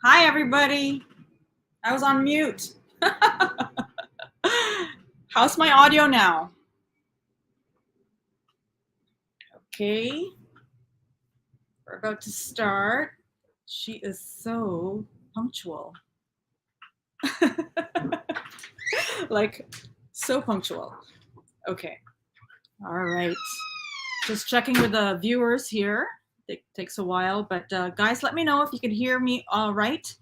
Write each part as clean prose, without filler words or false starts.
Hi, everybody. I was on mute. How's my audio now? Okay, we're about to start. She is so punctual. Like, so punctual. Okay, all right. Just checking with the viewers here. It takes a while, but guys, let me know if you can hear me all right,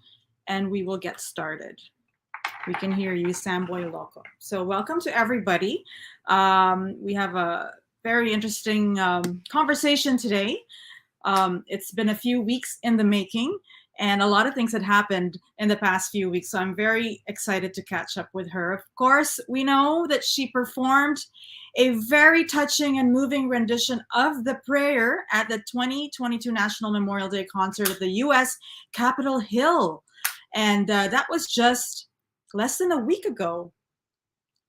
and we will get started. We can hear you, Samboy Loco. So welcome to everybody. We have a very interesting conversation today. It's been a few weeks in the making, and a lot of things had happened in the past few weeks. So I'm very excited to catch up with her. Of course, we know that she performed a very touching and moving rendition of the prayer at the 2022 National Memorial Day concert at the U.S. Capitol Hill. And that was just less than a week ago.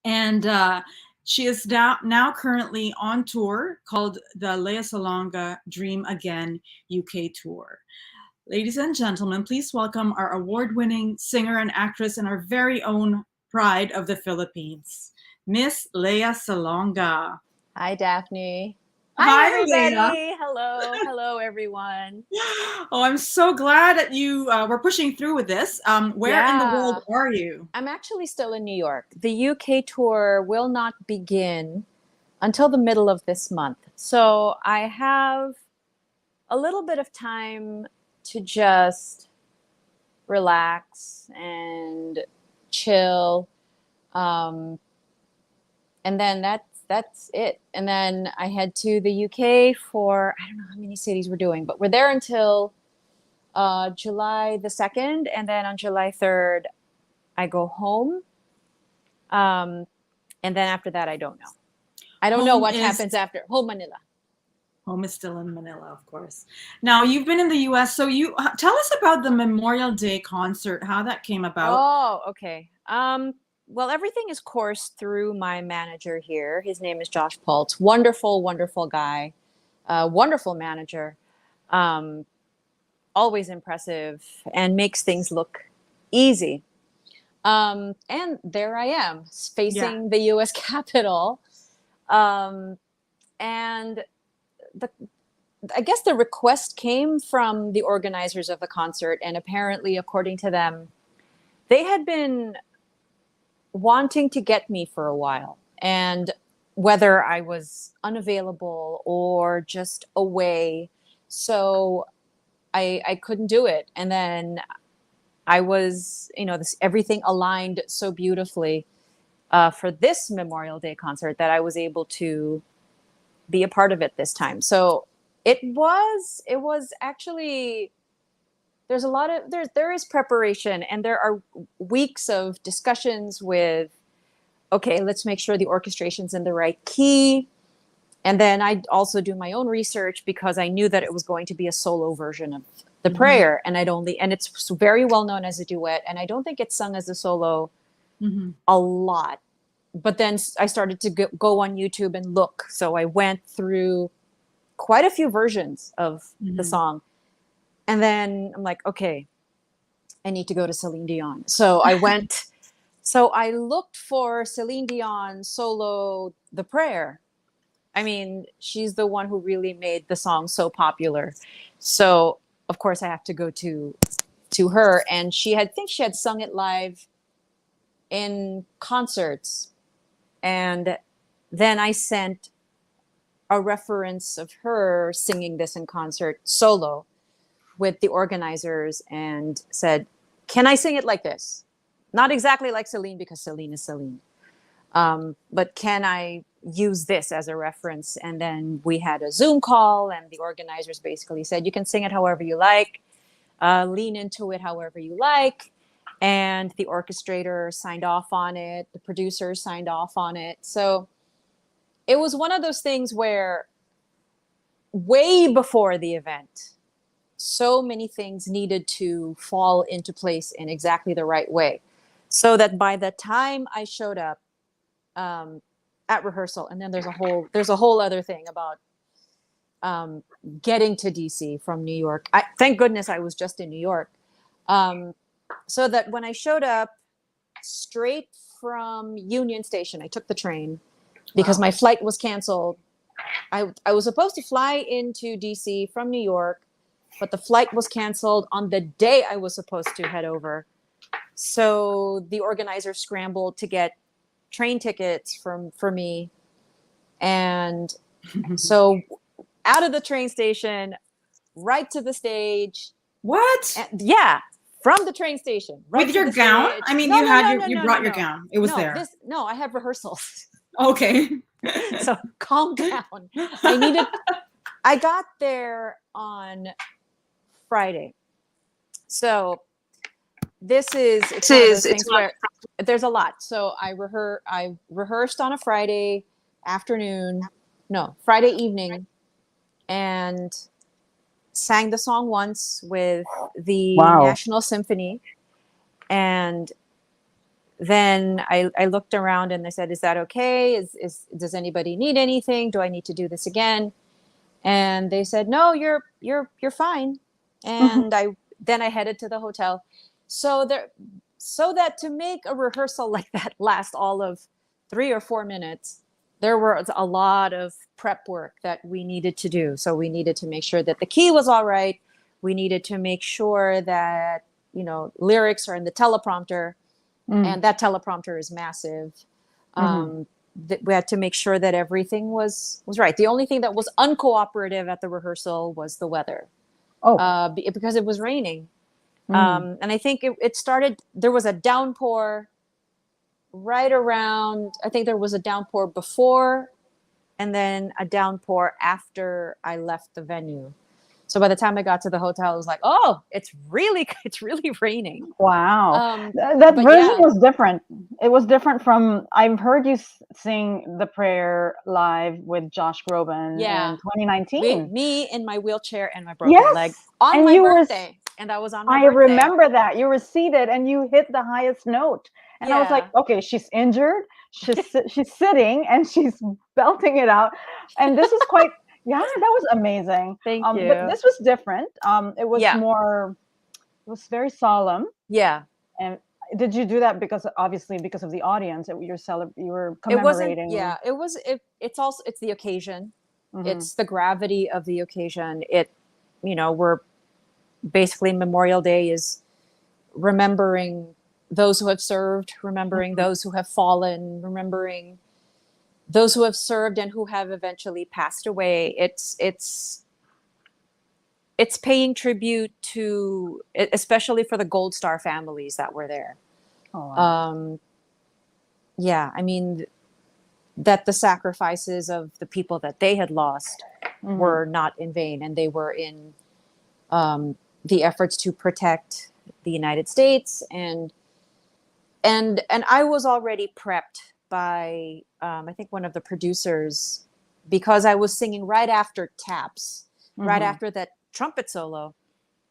And she is now currently on tour called the Lea Salonga Dream Again UK Tour. Ladies and gentlemen, please welcome our award-winning singer and actress and our very own pride of the Philippines, Miss Lea Salonga. Hi, Daphne. Hi, Hi, Lea. everybody. Hello, everyone. Oh, I'm so glad that you were pushing through with this. Where in the Yeah, world are you? I'm actually still in New York. The UK tour will not begin until the middle of this month. So I have a little bit of time to just relax and chill. Um, and then that's it. And then I head to the UK for I don't know how many cities we're doing, but we're there until July the 2nd, and then on July 3rd, I go home. Um, and then after that, I don't know. I don't know Home what is happens after home Manila. Home is still in Manila, of course. Now, you've been in the US, so you tell us about the Memorial Day concert, how that came about. Oh, okay. Well, everything is coursed through my manager here. His name is Josh Paltz. Wonderful, wonderful guy. Wonderful manager. Um, Always impressive and makes things look easy. And there I am Yeah. facing the US Capitol. Um, and the I guess the request came from the organizers of the concert, and apparently, according to them, they had been wanting to get me for a while. And whether I was unavailable or just away, so I couldn't do it. And then I was, everything aligned so beautifully for this Memorial Day concert that I was able to be a part of it this time. So it was actually there is preparation, and there are weeks of discussions with, okay, let's make sure the orchestration's in the right key. And then I also do my own research because I knew that it was going to be a solo version of the Hmm. prayer, and it's very well known as a duet, and I don't think it's sung as a solo Hmm. a lot. But then I started to go on YouTube and look. So I went through quite a few versions of the Hmm. song. And then I'm like, okay, I need to go to Celine Dion. So I looked for Celine Dion solo The Prayer. I mean, she's the one who really made the song so popular. So of course I have to go to her, and I think she had sung it live in concerts. And then I sent a reference of her singing this in concert solo with the organizers and said, can I sing it like this? Not exactly like Celine, because Celine is Celine. But can I use this as a reference? And then we had a Zoom call, and the organizers basically said, you can sing it however you like, lean into it however you like. And the orchestrator signed off on it, the producer signed off on it. So it was one of those things where, way before the event, so many things needed to fall into place in exactly the right way, so that by the time I showed up um, at rehearsal, and then there's a whole other thing about um, getting to DC from New York. Thank goodness I was just in New York. So that when I showed up straight from Union Station, I took the train because my flight was canceled. I was supposed to fly into DC from New York, but the flight was canceled on the day I was supposed to head over. So the organizer scrambled to get train tickets for me. And so out of the train station, right to the stage. What? And, yeah, from the train station. Right With to your the gown? stage. I mean, No, you no, had no, your, no, you no, brought no, your no. gown. It was there. No, I have rehearsals. Okay. So calm down. I got there on Friday. So it's one of those things where there's a lot. So I rehearsed on a Friday afternoon, no, Friday evening, and sang the song once with the National Symphony. And then I looked around and I said, is that okay? Does anybody need anything? Do I need to do this again? And they said, no, you're fine. And then I headed to the hotel. So that to make a rehearsal like that last all of 3 or 4 minutes, there was a lot of prep work that we needed to do. So we needed to make sure that the key was all right. We needed to make sure that, lyrics are in the teleprompter, and that teleprompter is massive. That we had to make sure that everything was right. The only thing that was uncooperative at the rehearsal was the weather. Because it was raining. And I think it started, there was a downpour right around, I think there was a downpour before and then a downpour after I left the venue. So by the time I got to the hotel, I was like, oh, it's really raining. Wow. That version was different. It was different from, I've heard you sing The Prayer live with Josh Groban in 2019. Me in my wheelchair and my broken leg on my birthday. And that was on my birthday. I remember that. You were seated and you hit the highest note. And I was like, okay, she's injured. She's sitting and she's belting it out. And this is quite... Yeah, that was amazing. Thank you. But this was different. It was more, it was very solemn. Yeah. And did you do that because of the audience that you were commemorating? It's the occasion. It's the gravity of the occasion. We're basically Memorial Day is remembering those who have served, remembering those who have fallen, remembering those who have served and who have eventually passed away. It's paying tribute to, especially for the Gold Star families that were there. Oh, wow. I mean, that the sacrifices of the people that they had lost were not in vain, and they were in the efforts to protect the United States. And I was already prepped by I think one of the producers, because I was singing right after Taps, right after that trumpet solo,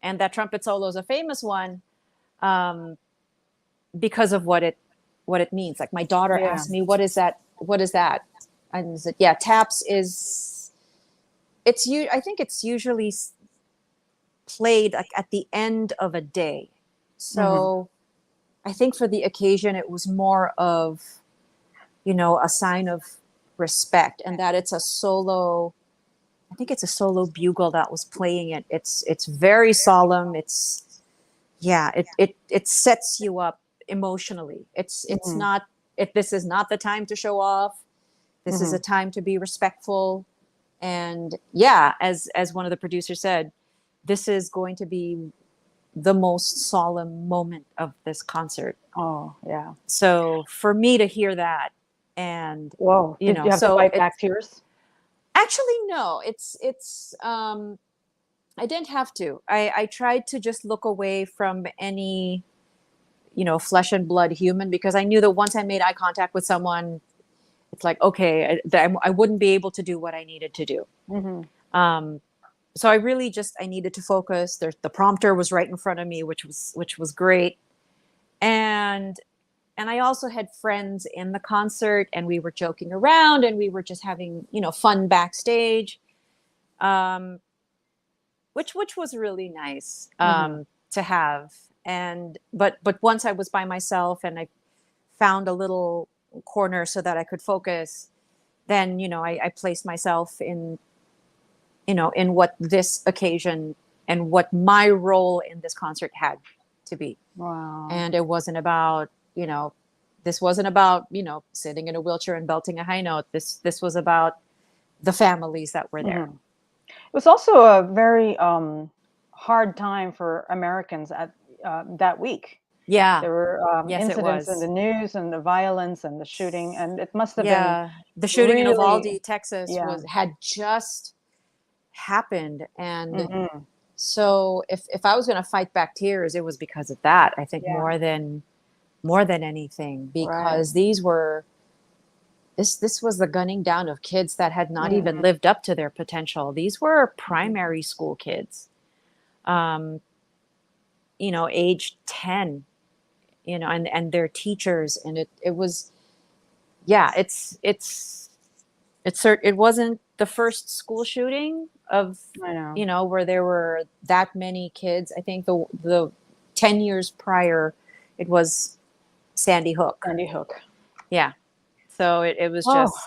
and that trumpet solo is a famous one because of what it means. Like my daughter asked me, "What is that? What is that?" And I said, "Yeah, Taps is. I think it's usually played like at the end of a day, so." I think for the occasion, it was more of, a sign of respect, and that it's a solo. I think it's a solo bugle that was playing it. It's very solemn. It sets you up emotionally. It's not. This is not the time to show off. This is a time to be respectful, and as one of the producers said, this is going to be the most solemn moment of this concert. Oh, yeah. So for me to hear that, and whoa, did you have to fight back tears? Actually, no. I didn't have to. I tried to just look away from any, flesh and blood human, because I knew that once I made eye contact with someone, it's like, okay, I wouldn't be able to do what I needed to do. So I really I needed to focus. The prompter was right in front of me, which was great. And I also had friends in the concert, and we were joking around, and we were just having, fun backstage, which was really nice to have. but once I was by myself and I found a little corner so that I could focus, then, I placed myself in what this occasion and what my role in this concert had to be. Wow. And it wasn't about, this wasn't about, sitting in a wheelchair and belting a high note. This was about the families that were there. It was also a very hard time for Americans at that week. Yeah. There were Yes, it incidents in was. the news and the violence and the shooting, and it must have Yeah. The shooting in really- Uvalde, Texas yeah. had just happened. And been. so if I was going to fight back tears, it was because of that. I think Yeah. more than anything, because these were this was the gunning down of kids that had not even lived up to their potential. These were primary school kids, aged 10, and their teachers. And it was, yeah, it wasn't the first school shooting of, I know. where there were that many kids. I think the 10 years prior, it was Sandy Hook. Sandy Hook. Yeah. So it was Oh. just,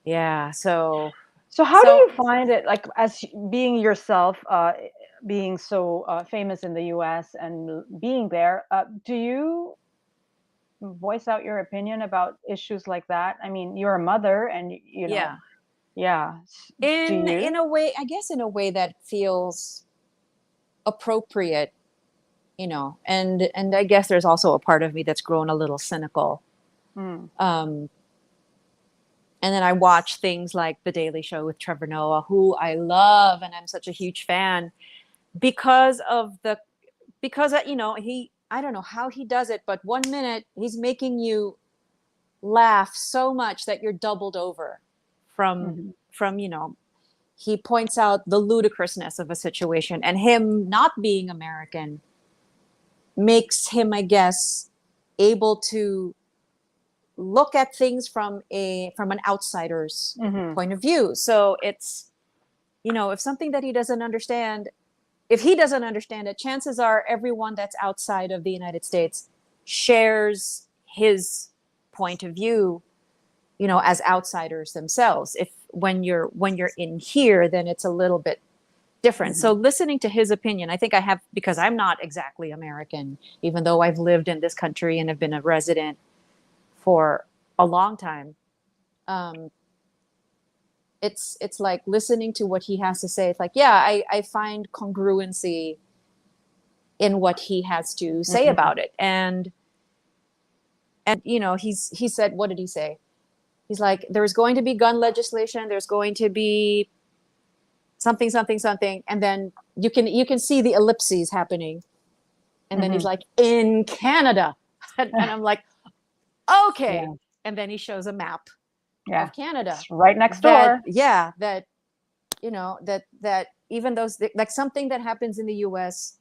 yeah. So how do you find it, like, as being yourself, being so famous in the U.S. and being there? Do you voice out your opinion about issues like that? I mean, you're a mother, and yeah. Yeah. Do you? In a way, I guess, in a way that feels appropriate, and I guess there's also a part of me that's grown a little cynical. And then I watch things like The Daily Show with Trevor Noah, who I love, and I'm such a huge fan because he, I don't know how he does it, but 1 minute he's making you laugh so much that you're doubled over from he points out the ludicrousness of a situation, and him not being American makes him, I guess, able to look at things from an outsider's point of view. So it's, if something that he doesn't understand, if he doesn't understand it, chances are everyone that's outside of the United States shares his point of view, as outsiders themselves. If when you're in here, then it's a little bit different. So listening to his opinion, I think I have, because I'm not exactly American, even though I've lived in this country and have been a resident for a long time. It's like listening to what he has to say. It's like, yeah, I find congruency in what he has to say about it. And he said, what did he say? He's like, there's going to be gun legislation, there's going to be something, something, something, and then you can see the ellipses happening. And then he's like, in Canada. And I'm like, okay. Yeah. And then he shows a map Yeah. of Canada. It's right next door. That even those, like, something that happens in the US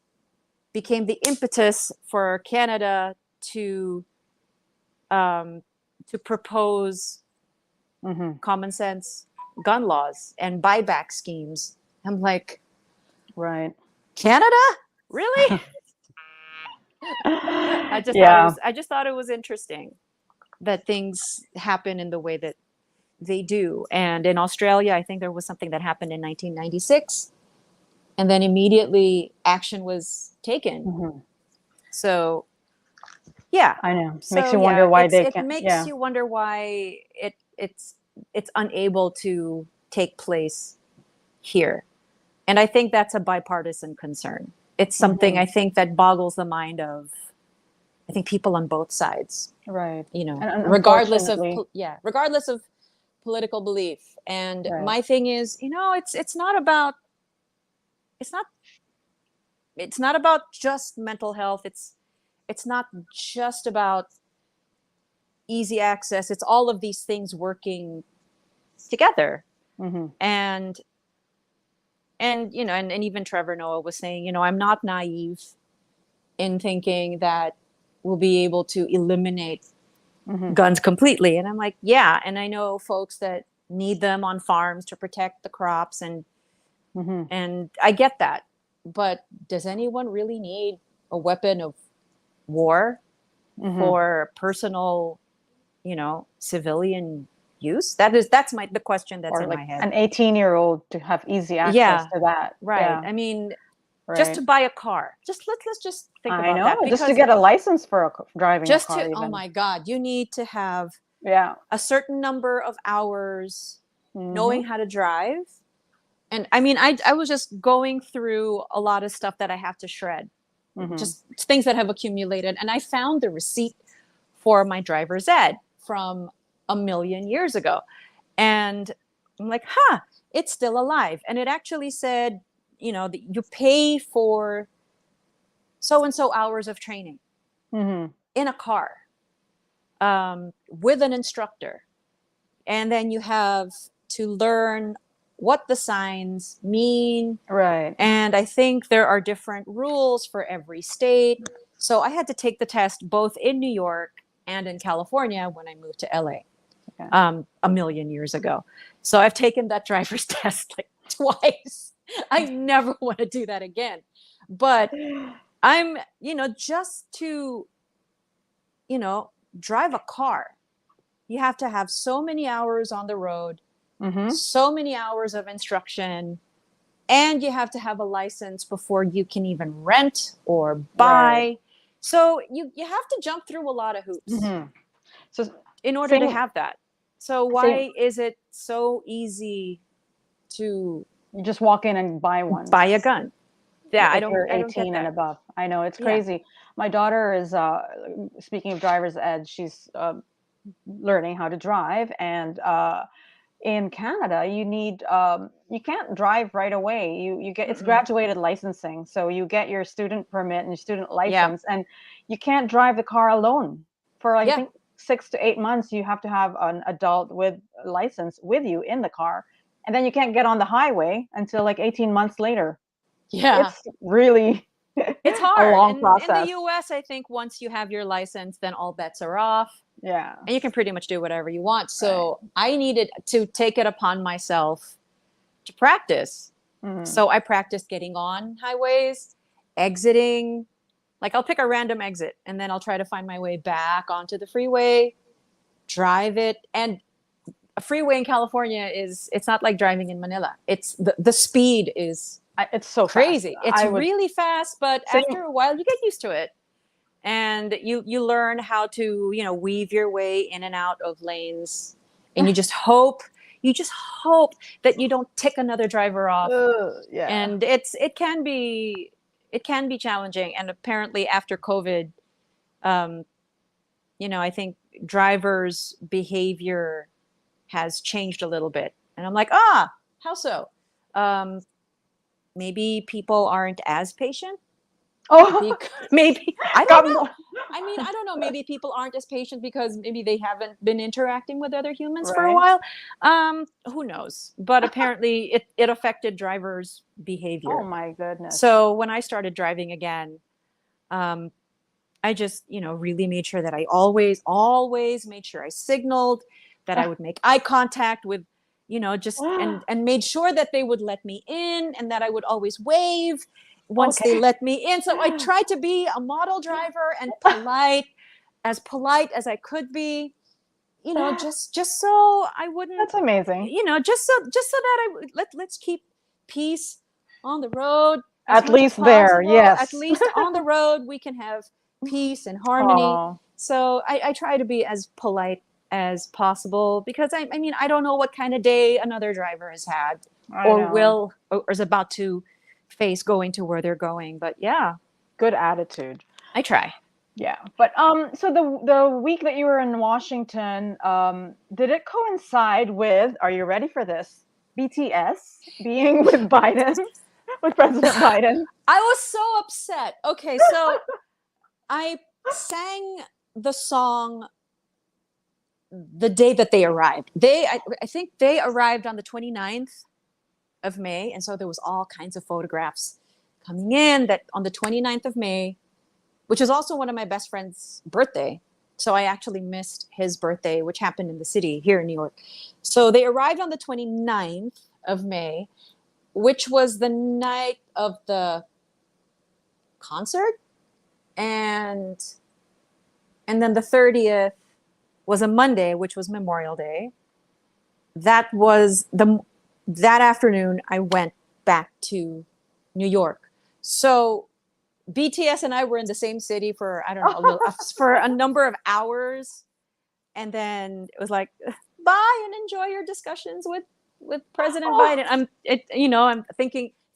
became the impetus for Canada to propose common sense gun laws and buyback schemes. I'm like, right. Canada? Really? I just thought it was interesting that things happen in the way that they do. And in Australia, I think there was something that happened in 1996, and then immediately action was taken. So, yeah, I know. Makes you wonder why they can't. It makes you wonder why it's unable to take place here. And I think that's a bipartisan concern. It's something I think that boggles the mind of, I think, people on both sides. Right. And regardless of political belief. And my thing is, it's not about just mental health. It's not just about easy access. It's all of these things working together. And even Trevor Noah was saying, I'm not naive in thinking that we'll be able to eliminate guns completely. And I'm like, yeah. And I know folks that need them on farms to protect the crops, and I get that. But does anyone really need a weapon of war Mhm. for personal, civilian use? That's the question that's Or in like my head. an 18-year-old to have easy access Yeah, to that. right. Yeah, I mean, just right. to buy a car. Let's just think I about know, that, just to because get a license for driving a just car to, oh even. my God, you need to have Yeah. a certain number of hours knowing Mhm. how to drive. And I mean, I was just going through a lot of stuff that I have to shred, Mhm. just things that have accumulated. And I found the receipt for my driver's ed from a million years ago. And I'm like, it's still alive. And it actually said, that you pay for so and so hours of training Mhm. in a car, with an instructor. And then you have to learn what the signs mean. Right. And I think there are different rules for every state. So I had to take the test both in New York and in California when I moved to LA, Okay. a million years ago. So I've taken that driver's test like twice. I never want to do that again. But I'm, just to, drive a car, you have to have so many hours on the road, Mhm. so many hours of instruction, and you have to have a license before you can even rent or buy. Right. So you have to jump through a lot of hoops Mhm. So in order to same have that. So same why is it so easy to you just walk in and buy one. buy a gun? Yeah, If you're I don't get 18 and that. above. I know it's Yeah. crazy. My daughter is speaking of driver's ed, she's learning how to drive, and in Canada, you can't drive right away. You get it's Mm-mm. graduated licensing, so you get your student permit and your student Yeah. license, and you can't drive the car alone for like, I Yeah. think 6 to 8 months. You have to have an adult with a license with you in the car, and then you can't get on the highway until like 18 months later. Yeah. It's really It's a hard. long In the process. US, I think once you have your license, then all bets are off Yeah, and you can pretty much do whatever you want. right. So I needed to take it upon myself to practice. Mhm. So I practiced getting on highways, exiting. Like I'll pick a random exit and then I'll try to find my way back onto the freeway, drive it. And a freeway in California it's not like driving in Manila. It's the speed is It's so fast. crazy. It's I would really fast, but same. after a while you get used to it. And you learn how to, weave your way in and out of lanes. And you just hope that you don't tick another driver off. Yeah. And it can be challenging. And apparently after COVID, um, I think drivers' behavior has changed a little bit. And I'm like, how so? Um, Maybe people aren't as patient. Oh, Maybe I don't got know. more. I mean, I don't know. Maybe people aren't as patient because maybe they haven't been interacting with other humans for a Right. while. Who knows? But apparently, it affected drivers' Oh behavior. my goodness. So when I started driving again, um, I just really made sure that I always made sure I signaled, that I would make eye contact with, just and made sure that they would let me in, and that I would always wave once they Okay. let me in. So I tried to be a model driver and polite as I could be, just so I wouldn't, That's amazing. just so that let's keep peace on the road as At much as least there, possible. At yes. least on the road we can have peace and harmony. Oh, So I try to be as polite as possible, because I mean, I don't know what kind of day another driver has had I or know. is about to face going to where they're going. But yeah, Good attitude. I try. Yeah. But so the week that you were in Washington, did it coincide with, are you ready for this? BTS being with Biden, with President Biden? I was so upset. Okay, so I sang the song the day that they arrived. I think they arrived on the 29th of May. And so there was all kinds of photographs coming in that on the 29th of May, which is also one of my best friend's birthday. So I actually missed his birthday, which happened in the city here in New York. So they arrived on the 29th of May, which was the night of the concert. and then the 30th was a Monday, which was Memorial Day. That afternoon I went back to New York. So BTS and I were in the same city for, I don't know, for a number of hours. And then it was like, bye and enjoy your discussions with President Biden. I'm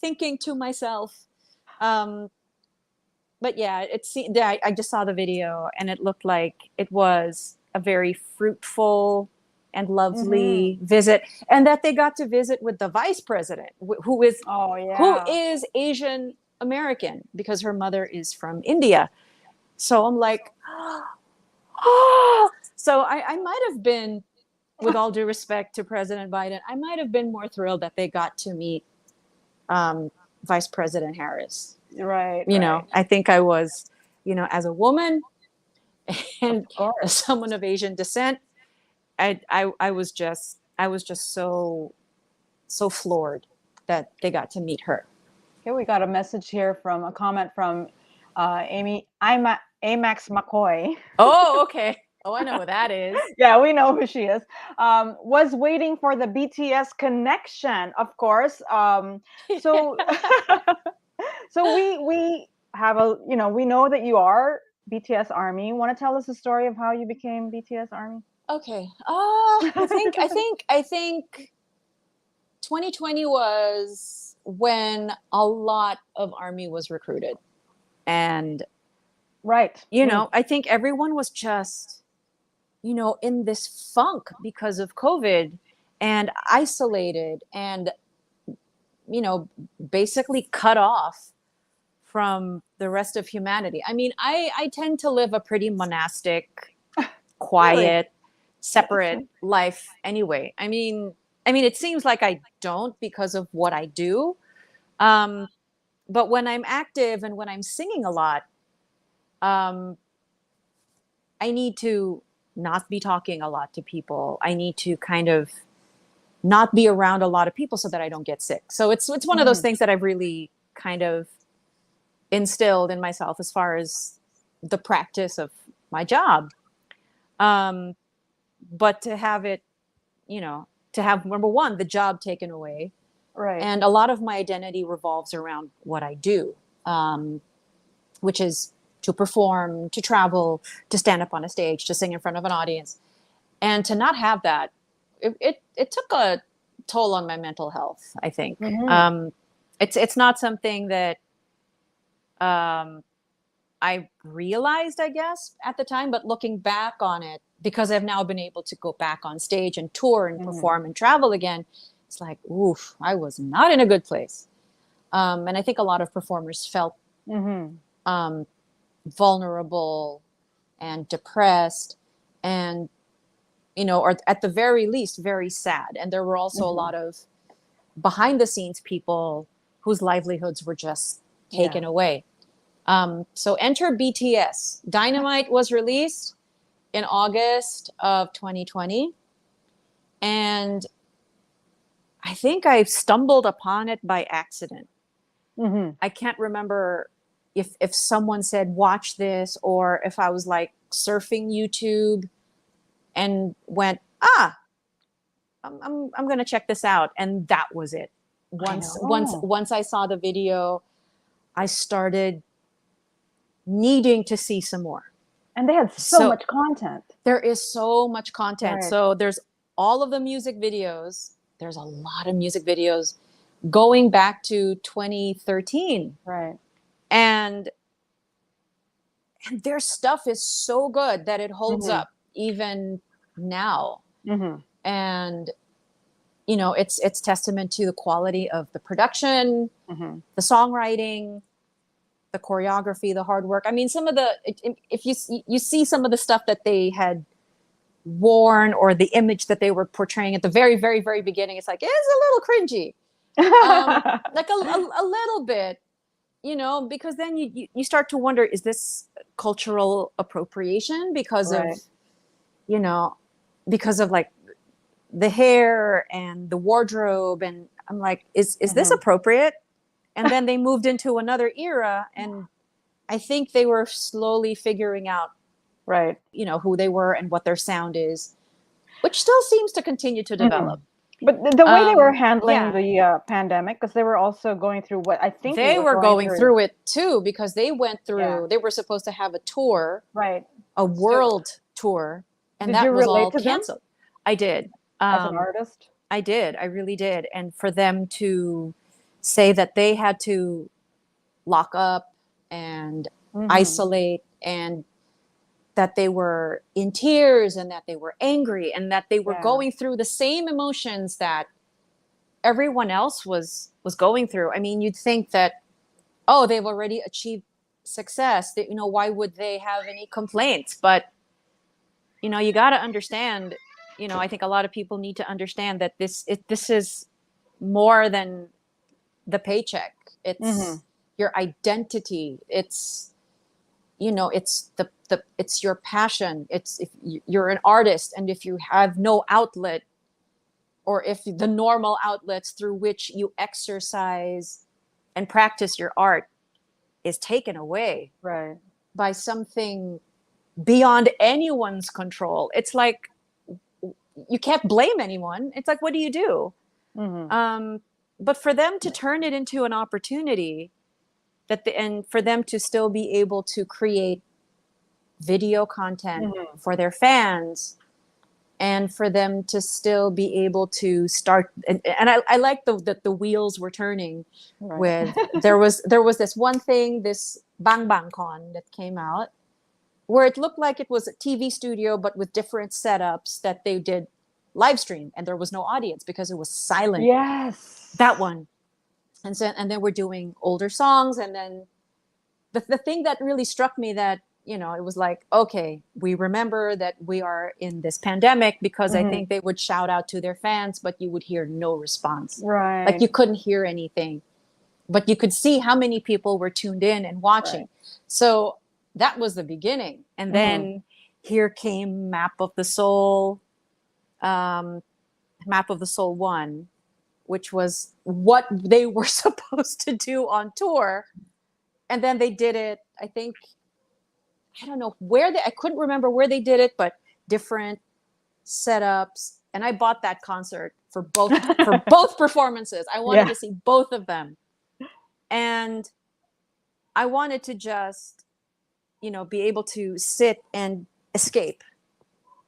thinking to myself, but yeah, I just saw the video and it looked like it was a very fruitful and lovely visit, and that they got to visit with the vice president, who is Asian American because her mother is from India. So I'm like, oh. So I might have been, with all due respect to President Biden, I might have been more thrilled that they got to meet Vice President Harris. Right. You know, I think I was, as a woman and as someone of Asian descent, I was just so floored that they got to meet her. Okay, we got a message here from a comment from Amax McCoy. Oh, okay. Oh, I know who that is. Yeah, we know who she is. Was waiting for the BTS connection, of course. So we have we know that you are BTS Army. Want to tell us the story of how you became BTS Army? Okay. I think 2020 was when a lot of Army was recruited. And right. I think everyone was just, in this funk because of COVID and isolated and, basically cut off from the rest of humanity. I mean, I tend to live a pretty monastic, quiet, separate life anyway. I mean, it seems like I don't because of what I do. But when I'm active and when I'm singing a lot, I need to not be talking a lot to people. I need to kind of not be around a lot of people so that I don't get sick. So it's one of those things that I've really kind of instilled in myself as far as the practice of my job. But to have it, to have, number one, the job taken away. Right. And a lot of my identity revolves around what I do, which is to perform, to travel, to stand up on a stage, to sing in front of an audience. And to not have that, it took a toll on my mental health, I think. It's not something that I realized, I guess, at the time, but looking back on it, because I've now been able to go back on stage and tour and perform and travel again, it's like, oof, I was not in a good place. And I think a lot of performers felt vulnerable and depressed and, or at the very least, very sad. And there were also a lot of behind the scenes people whose livelihoods were just taken away. So enter BTS. Dynamite was released in August of 2020. And I think I stumbled upon it by accident. I can't remember if someone said, watch this, or if I was like surfing YouTube and went, I'm going to check this out. And that was it. Once I saw the video, I started needing to see some more. And they had so much content. There is so much content. Right. So there's all of the music videos. There's a lot of music videos going back to 2013. Right. And their stuff is so good that it holds up even now. And, it's testament to the quality of the production, the songwriting, the choreography, the hard work. I mean, some of if you see some of the stuff that they had worn or the image that they were portraying at the very, very, very beginning, it's like, it's a little cringy. Like a little bit, because then you start to wonder, is this cultural appropriation because of like the hair and the wardrobe? And I'm like, is this appropriate? And then they moved into another era and I think they were slowly figuring out, Right. you know, who they were and what their sound is, which still seems to continue to develop. But the way they were handling Yeah. the pandemic, because they were also going through what I think They you were going through it too, because they went through, they were supposed to have a tour, Right. a world tour, and Did that you was relate all to them canceled. I did. as an artist? I did. I really did. And for them to say that they had to lock up and isolate, and that they were in tears, and that they were angry, and that they were going through the same emotions that everyone else was going through. I mean, you'd think that, oh, they've already achieved success, that, you know, why would they have any complaints? But, you know, you got to understand, you know, I think a lot of people need to understand that this is more than the paycheck. It's your identity. It's, you know, it's it's your passion. It's, if you're an artist, and if you have no outlet, or if the normal outlets through which you exercise and practice your art is taken away by something beyond anyone's control, it's like you can't blame anyone. It's like, what do you do? But for them to turn it into an opportunity, and for them to still be able to create video content for their fans, and for them to still be able to start, and I like that the wheels were turning. With there was this one thing, this Bang Bang Con that came out, where it looked like it was a TV studio, but with different setups that they did live stream, and there was no audience because it was silent. Yes, that one. And so, and then we're doing older songs, and then the thing that really struck me, that, you know, it was like, okay, we remember that we are in this pandemic, because I think they would shout out to their fans, but you would hear no response. Like, you couldn't hear anything, but you could see how many people were tuned in and watching. So that was the beginning. And then here came Map of the Soul 1, which was what they were supposed to do on tour. And then they did it, I think, I don't know where I couldn't remember where they did it, but different setups. And I bought that concert for both performances. I wanted to see both of them. And I wanted to just, you know, be able to sit and escape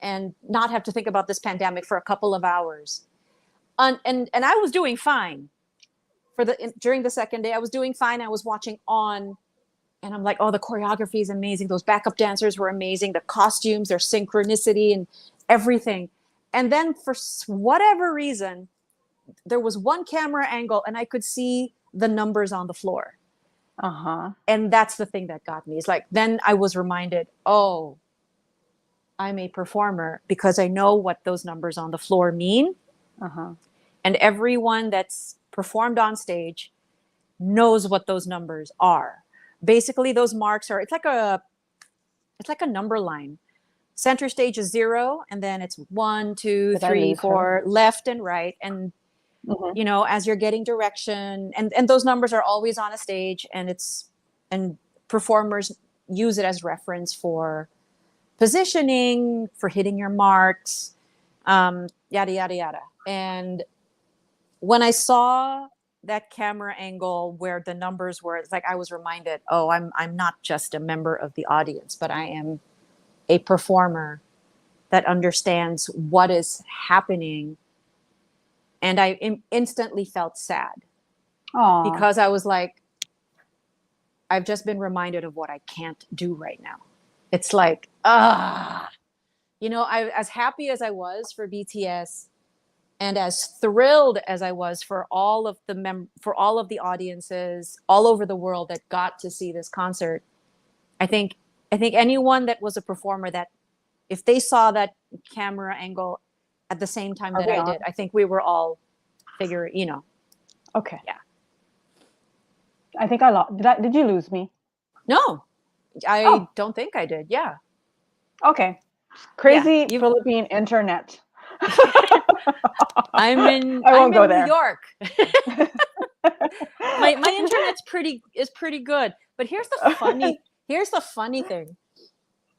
and not have to think about this pandemic for a couple of hours. And I was doing fine during the second day. I was doing fine. I was watching on. And I'm like, oh, the choreography is amazing. Those backup dancers were amazing. The costumes, their synchronicity and everything. And then for whatever reason, there was one camera angle and I could see the numbers on the floor. And that's the thing that got me. It's like, then I was reminded, oh, I'm a performer, because I know what those numbers on the floor mean. And everyone that's performed on stage knows what those numbers are. Basically, those marks are, it's like a number line. Center stage is 0, and then it's 1, 2, 3, 4, left and right. And, you know, as you're getting direction, and those numbers are always on a stage, and performers use it as reference for positioning, for hitting your marks, yada, yada, yada. And when I saw that camera angle where the numbers were, it's like I was reminded, oh, I'm not just a member of the audience, but I am a performer that understands what is happening. And I instantly felt sad. Because I was like, I've just been reminded of what I can't do right now. It's like, you know, as happy as I was for BTS, and as thrilled as I was for all of the audiences all over the world that got to see this concert, I think anyone that was a performer, that if they saw that camera angle at the same time that I did, I think we were all figuring, you know. Okay. Yeah. I think I lost. Did you lose me? No, I don't think I did. Yeah. Okay. Crazy Philippine internet. I'm in New York. my internet's pretty good. But here's the Here's the funny thing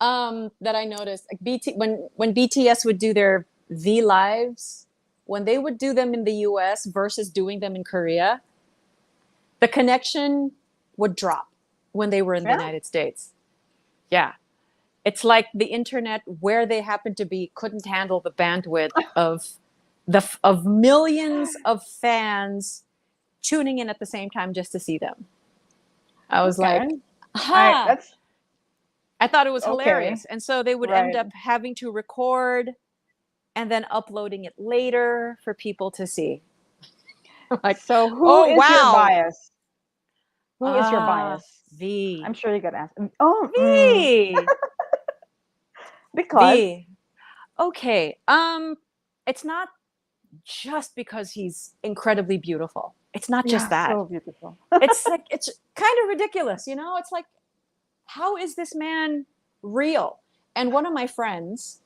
that I noticed. Like when BTS would do their V lives, when they would do them in the US versus doing them in Korea, the connection would drop when they were in the United States. Yeah. It's like the internet where they happened to be couldn't handle the bandwidth of millions of fans tuning in at the same time just to see them. I was like, ha! I thought it was hilarious. And so they would end up having to record and then uploading it later for people to see. Like, so who is your bias? Who is your bias? V. I'm sure you got to ask. V. Because V. Okay. It's not just because he's incredibly beautiful. It's not just that. So beautiful. It's like, it's kind of ridiculous, you know? It's like, how is this man real? And one of my friends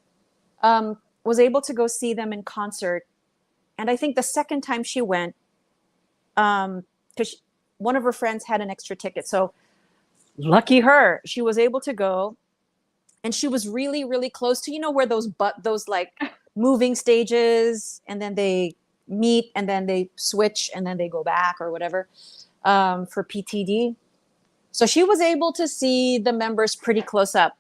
was able to go see them in concert. And I think the second time she went, because one of her friends had an extra ticket. So lucky her, she was able to go. And she was really, really close to, you know, where those like moving stages, and then they meet and then they switch and then they go back or whatever for PTD. So she was able to see the members pretty close up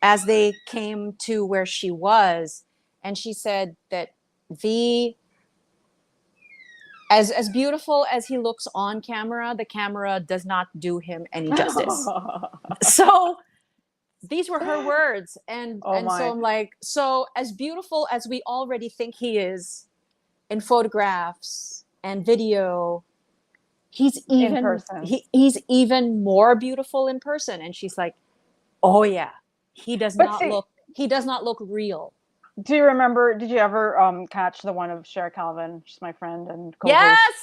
as they came to where she was. And she said that V, as beautiful as he looks on camera, the camera does not do him any justice. So these were her words. And so I'm like, so as beautiful as we already think he is in photographs and video, he's even more beautiful in person. And she's like, oh yeah, he does not look real. Do you remember, did you ever catch the one of Cher Calvin? She's my friend and co-host. Yes.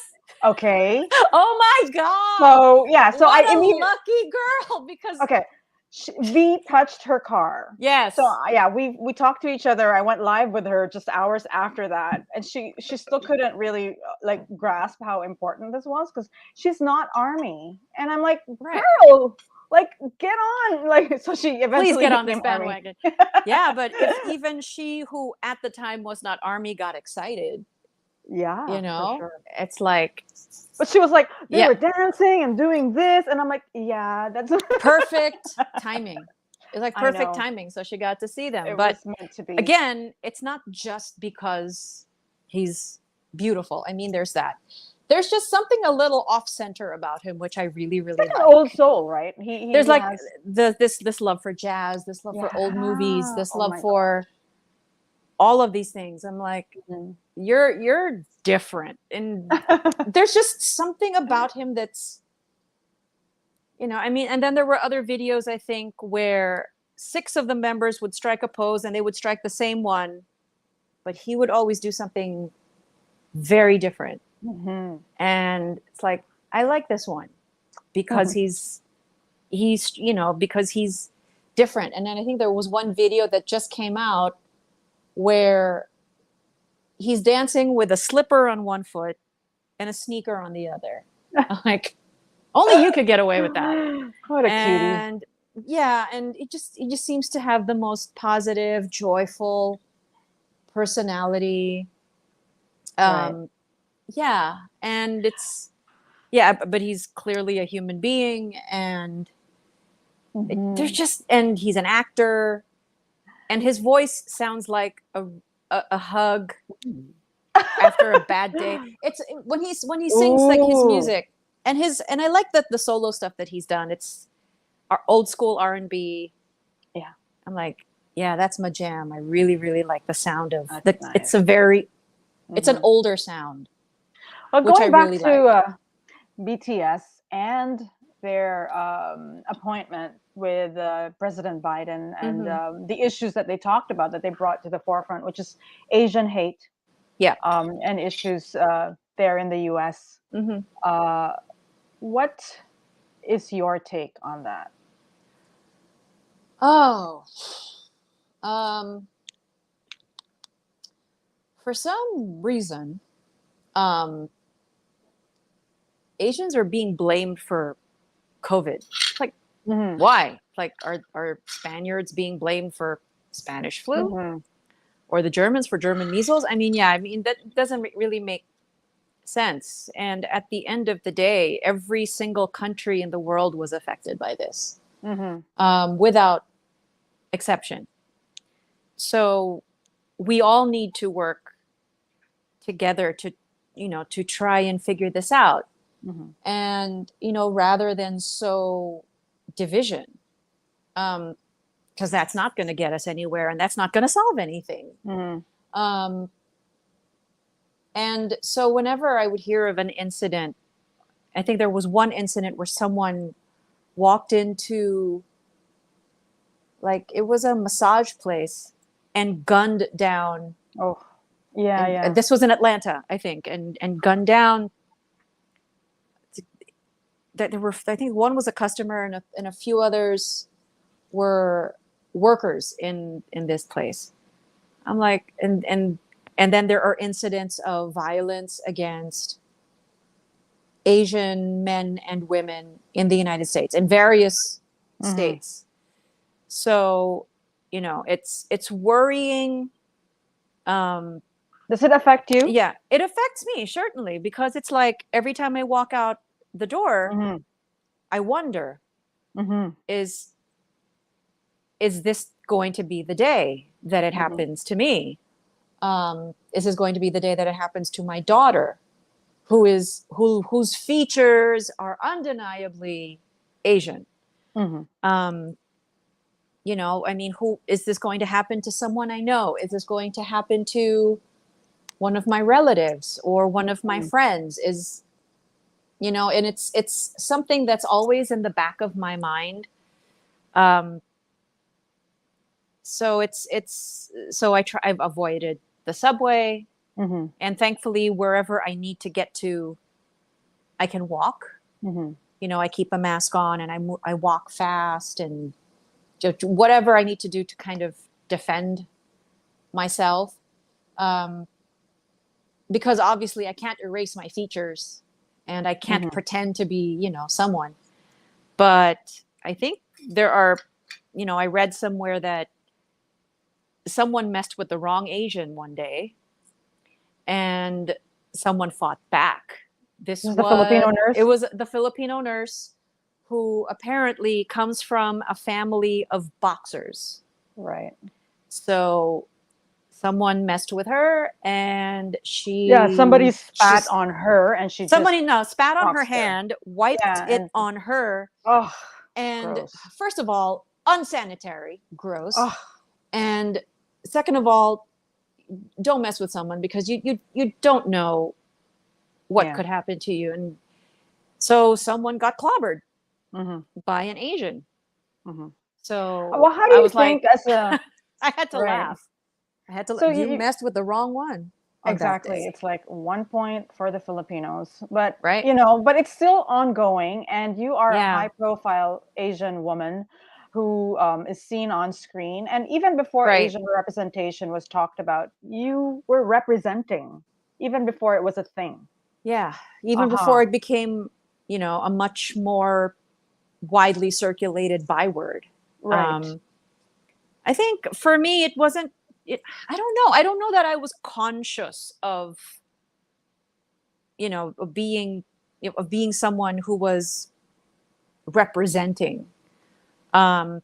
Okay. Oh my God. So yeah, so what a lucky girl, because V touched her car. Yes. So yeah, we talked to each other. I went live with her just hours after that, and she still couldn't really like grasp how important this was, because she's not ARMY, and I'm like, girl, like get on, like, so she eventually please get on this bandwagon. ARMY. Yeah, but if even she, who at the time was not ARMY, got excited. Yeah, you know, for sure. It's like, but she was like, they were dancing and doing this, and I'm like, yeah, that's perfect timing. It's like perfect timing. So she got to see them. It but was meant to be. Again, it's not just because he's beautiful. I mean, there's that. There's just something a little off center about him, which I really, really like. An old soul, right? There's like this love for jazz, this love for old movies, this love for all of these things. I'm like, you're different, and there's just something about him that's, you know, I mean. And then there were other videos, I think, where 6 of the members would strike a pose and they would strike the same one, but he would always do something very different. And it's like, I like this one because he's you know, because he's different. And then I think there was one video that just came out where he's dancing with a slipper on one foot and a sneaker on the other. Like, only you could get away with that. What a cutie. Yeah, and it just seems to have the most positive, joyful personality. Yeah, and it's but he's clearly a human being, and there's just, and he's an actor, and his voice sounds like a hug after a bad day. It's when he sings like his music and I like that the solo stuff that he's done. It's our old school R&B. Yeah, I'm like, yeah, that's my jam. I really, really like the sound of that. Nice. It's a very, it's an older sound. Well, going back to BTS and their appointment with President Biden and the issues that they talked about, that they brought to the forefront, which is Asian hate, and issues there in the U.S. What is your take on that? Oh, for some reason, Asians are being blamed for COVID. Like, Mhm. Why? Like, are Spaniards being blamed for Spanish flu, Mhm. or the Germans for German measles? I mean, yeah, I mean, that doesn't really make sense. And at the end of the day, every single country in the world was affected by this, Mhm. without exception. So we all need to work together to, to try and figure this out. Mhm. And, rather than sow division, because that's not going to get us anywhere, and that's not going to solve anything. Mhm. Um, and so whenever I would hear of an incident, I think there was one incident where someone walked into, like, it was a massage place, and gunned down. Oh, yeah, yeah. This was in Atlanta, I think, and gunned down. That there were, I think one was a customer, and a few others were workers in this place. I'm like, and then there are incidents of violence against Asian men and women in the United States, in various Mhm. states. So, it's worrying. Does it affect you? Yeah, it affects me, certainly, because it's like every time I walk out the door, Mhm. I wonder, Mhm. is this going to be the day that it Mhm. happens to me? Is this going to be the day that it happens to my daughter, whose features are undeniably Asian? Mhm. Um, I mean, who is this going to happen to? Someone I know? Is this going to happen to one of my relatives or one of my Mhm. friends? And it's something that's always in the back of my mind. Um, so I've avoided the subway, Mhm. and thankfully wherever I need to get to, I can walk. Mhm. I keep a mask on, and I walk fast, and just whatever I need to do to kind of defend myself. Um, because obviously I can't erase my features, and I can't Mhm. pretend to be, someone. But I think there are, I read somewhere that someone messed with the wrong Asian one day, and someone fought back. This is the Filipino It nurse? was the Filipino nurse, who apparently comes from a family of boxers. Right. So someone messed with her, and Yeah, somebody spat she's on her and she just somebody, no, spat on her boxed her. hand, wiped Yeah, it and on her. oh, And gross. first of all, unsanitary, gross. Oh, And second of all, don't mess with someone, because you don't know what yeah. could happen to you. And so someone got clobbered Mhm. by an Asian. Mhm. So Well, how do I you was think like, as a I had to right? laugh. I had to. So You messed with the wrong one on that exactly, day, it's like 1 point for the Filipinos, but right? but it's still ongoing, and you are a Yeah, high-profile Asian woman who is seen on screen, and even before right. Asian representation was talked about, you were representing, even before it was a thing. Yeah, even Uh-huh. before it became, a much more widely circulated byword. Right. Um, I think for me, it wasn't. I don't know. I don't know that I was conscious of, of being someone who was representing, um,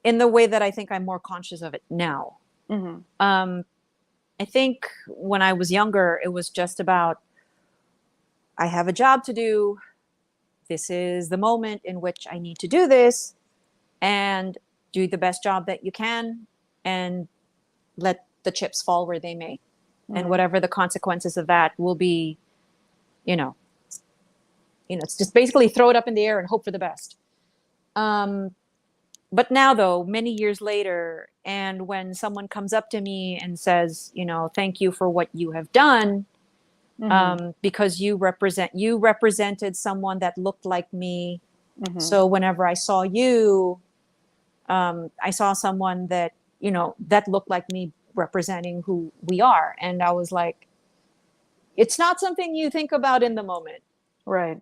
in the way that I think I'm more conscious of it now. Mm-hmm. Um, I think when I was younger, it was just about, I have a job to do. This is the moment in which I need to do this, and do the best job that you can, and let the chips fall where they may. And Mm-hmm. whatever the consequences of that will be, you know, it's just basically throw it up in the air and hope for the best. Um, but now, though, many years later, and when someone comes up to me and says, thank you for what you have done, Mm-hmm. because you represented someone that looked like me. Mm-hmm. So whenever I saw you, I saw someone that that looked like me, representing who we are. And I was like, it's not something you think about in the moment. Right.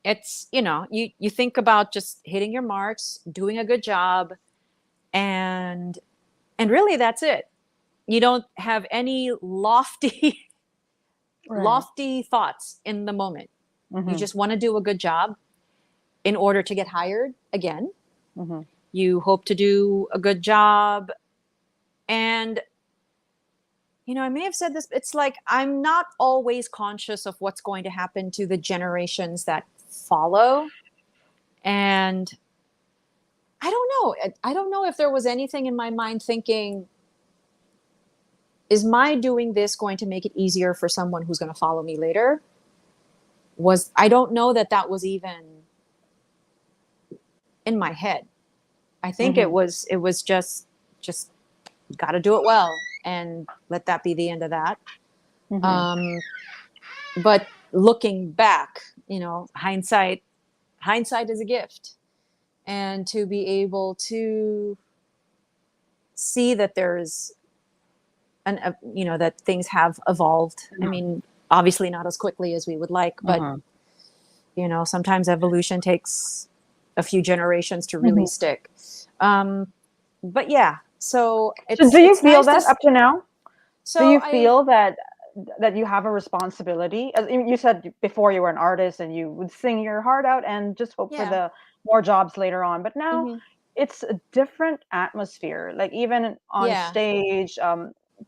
it's, you think about just hitting your marks, doing a good job, and really that's it. You don't have any lofty Right. lofty thoughts in the moment. Mm-hmm. You just want to do a good job in order to get hired again. Mm-hmm. You hope to do a good job. And, I may have said this, it's like I'm not always conscious of what's going to happen to the generations that follow. And I don't know. I don't know if there was anything in my mind thinking, is my doing this going to make it easier for someone who's going to follow me later? I don't know that was even in my head. I think Mm-hmm. it was just got to do it well and let that be the end of that. Mm-hmm. But looking back, hindsight is a gift, and to be able to see that there's that things have evolved. Mm-hmm. I mean, obviously not as quickly as we would like, but sometimes evolution takes a few generations to really stick. But yeah, so So do you feel nice that up to now? So do you feel that you have a responsibility? As you said before, you were an artist and you would sing your heart out and just hope for the more jobs later on. But now it's a different atmosphere. Like even on stage,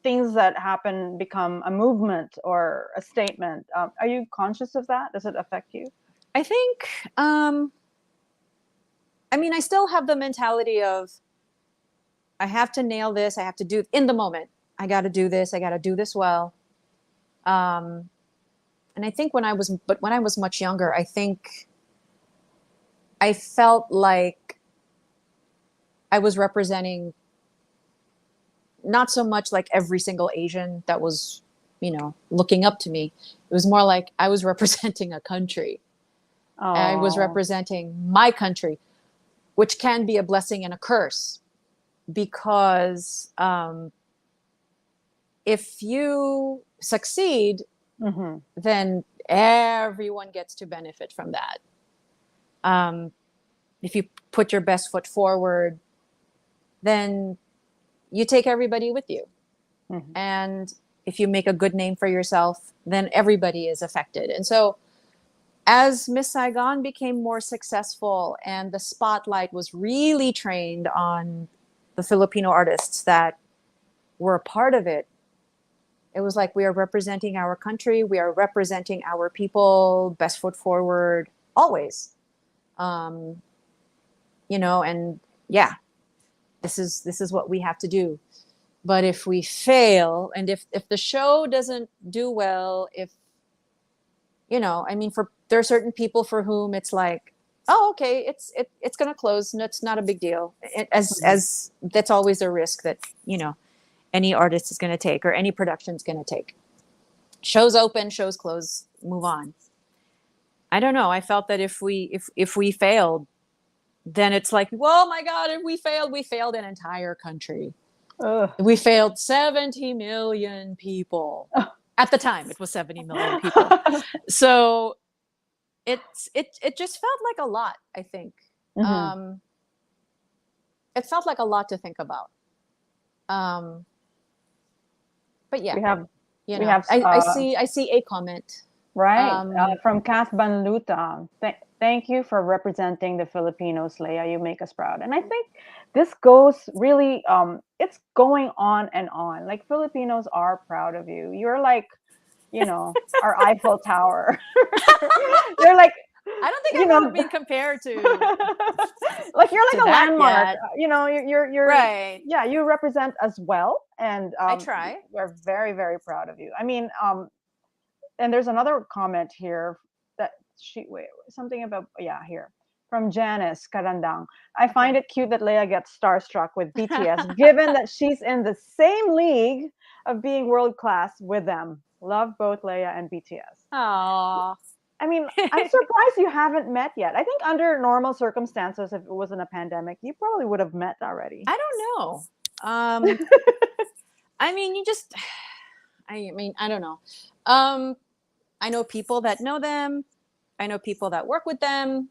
things that happen become a movement or a statement. Are you conscious of that? Does it affect you? I think, I mean, I still have the mentality of, I have to nail this. I have to do in the moment. I got to do this. I got to do this well. And I think when I was much younger, I think I felt like I was representing not so much like every single Asian that was, looking up to me. It was more like I was representing a country. Oh. I was representing my country, which can be a blessing and a curse, because if you succeed, then everyone gets to benefit from that. If you put your best foot forward, then you take everybody with you. And if you make a good name for yourself, then everybody is affected. And so as Miss Saigon became more successful and the spotlight was really trained on the Filipino artists that were a part of it, it was like, we are representing our country, we are representing our people, best foot forward, always. And yeah, this is what we have to do. But if we fail, and if the show doesn't do well, there are certain people for whom it's like, oh, okay, it's going to close, and it's not a big deal. As that's always a risk that, any artist is going to take, or any production is going to take. Shows open, shows close, move on. I don't know. I felt that if we failed, then it's like, well, my God, if we failed an entire country. We failed 70 million people. At the time, it was 70 million people. So it just felt like a lot, I think. It felt like a lot to think about. But yeah, I see a comment. Right. From Kath Banluta. Thank you for representing the Filipinos, Lea. You make us proud. And I think this goes really, it's going on and on. Like, Filipinos are proud of you. You're like, our Eiffel Tower. They're like, I don't think I've ever been compared to like, you're like a landmark. Yet. You're right. Yeah, you represent us well, and I try. We're very, very proud of you. I mean, and there's another comment here that something about here from Janice Karandang. I find it cute that Lea gets starstruck with BTS, given that she's in the same league of being world class with them. Love both Lea and BTS. Aww. I mean, I'm surprised you haven't met yet. I think under normal circumstances, if it wasn't a pandemic, you probably would have met already. I don't know. I mean, I don't know. I know people that know them. I know people that work with them,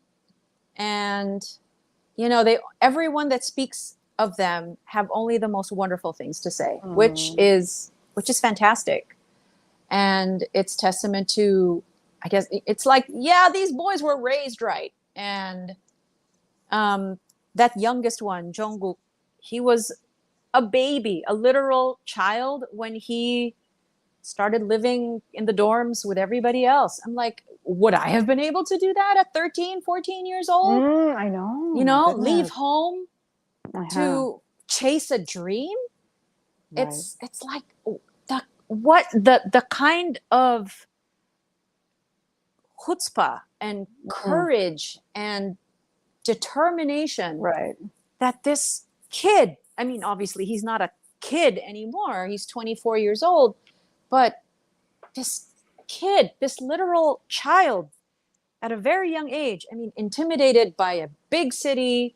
and everyone that speaks of them have only the most wonderful things to say, which is fantastic. And it's testament to, I guess it's like, yeah, these boys were raised right. And that youngest one, Jungkook, he was a baby, a literal child when he started living in the dorms with everybody else. I'm like, would I have been able to do that at 13, 14 years old? I know. Leave home Uh-huh. to chase a dream. Right. It's like the kind of chutzpah and courage and determination Right. that this kid, I mean, obviously he's not a kid anymore. He's 24 years old, but this kid, this literal child at a very young age, I mean, intimidated by a big city.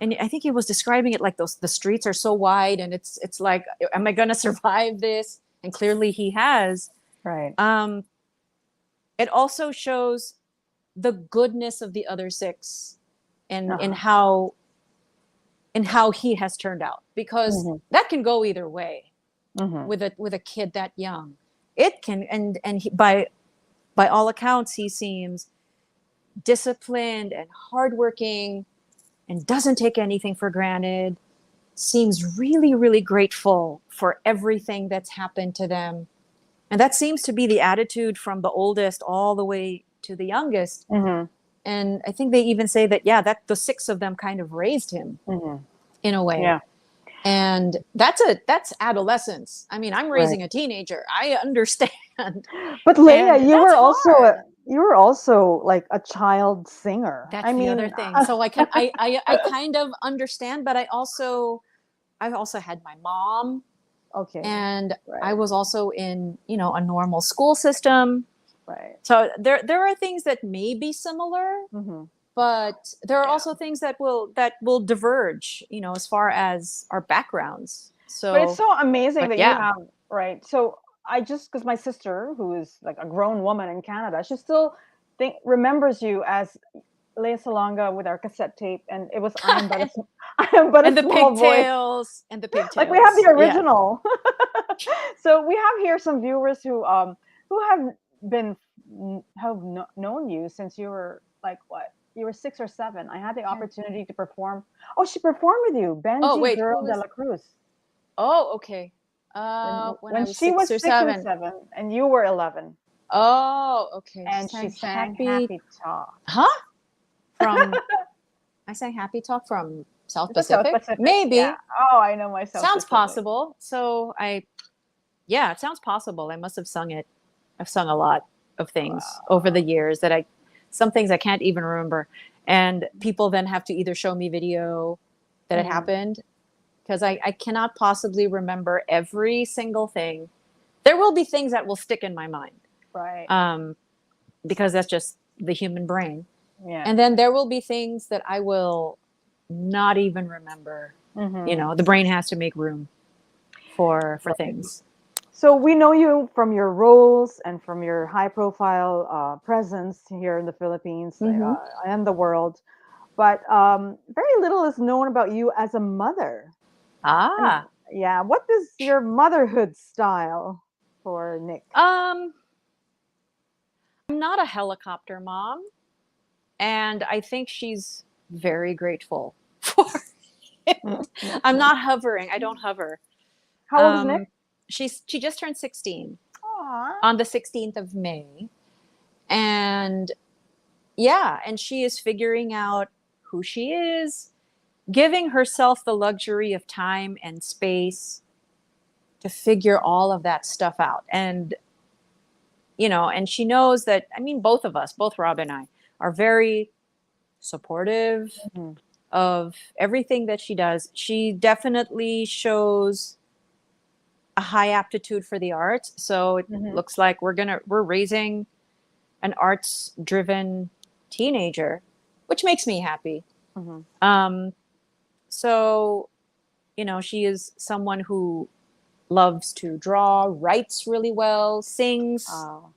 And I think he was describing it like the streets are so wide, and it's like, am I going to survive this? And clearly he has. Right. It also shows the goodness of the other six, and in how he has turned out, because that can go either way with a kid that young. It can, and by all accounts, he seems disciplined and hardworking and doesn't take anything for granted, seems really, really grateful for everything that's happened to them. And that seems to be the attitude from the oldest all the way to the youngest. And I think they even say that, that the six of them kind of raised him in a way. Yeah. And that's adolescence. I mean, I'm raising a teenager. I understand. But Lea, And you that's hard. you were also like a child singer. That's the other thing. So I kind of understand, but I also had my mom. Okay. And I was also in, a normal school system. Right. So there are things that may be similar, but there are also things that will diverge, as far as our backgrounds. So, but it's so amazing that you have, right? So because my sister, who is like a grown woman in Canada, she still remembers you as Lea Salonga with our cassette tape, and it was I am but a small voice. And the pigtails. Like we have the original. So we have here some viewers who have known you since you were like what? You were 6 or 7. I had the opportunity to perform. Oh, she performed with you, Benji Girl de la Cruz. Oh, okay. When she was 6 or 7, and you were 11. Oh, okay. And she sang Happy Talk. Huh? I sang Happy Talk from South Pacific. Maybe. Yeah. Oh, I know myself. Sounds possible. So it sounds possible. I must have sung it. I've sung a lot of things over the years some things I can't even remember. And people then have to either show me video that it happened, because I cannot possibly remember every single thing. There will be things that will stick in my mind. Right. Because that's just the human brain. Yeah. And then there will be things that I will not even remember. The brain has to make room for things. So we know you from your roles and from your high-profile presence here in the Philippines and the world, but very little is known about you as a mother. Yeah. What is your motherhood style for Nick? I'm not a helicopter mom, and I think she's very grateful for it. I'm not hovering. I don't hover. How old is Nick? She just turned 16 Aww. on the 16th of May. And and she is figuring out who she is, giving herself the luxury of time and space to figure all of that stuff out. And, and she knows that, I mean, both Rob and I, are very supportive of everything that she does. She definitely shows a high aptitude for the arts. So it looks like we're raising an arts driven teenager, which makes me happy. So, she is someone who loves to draw, writes really well, sings,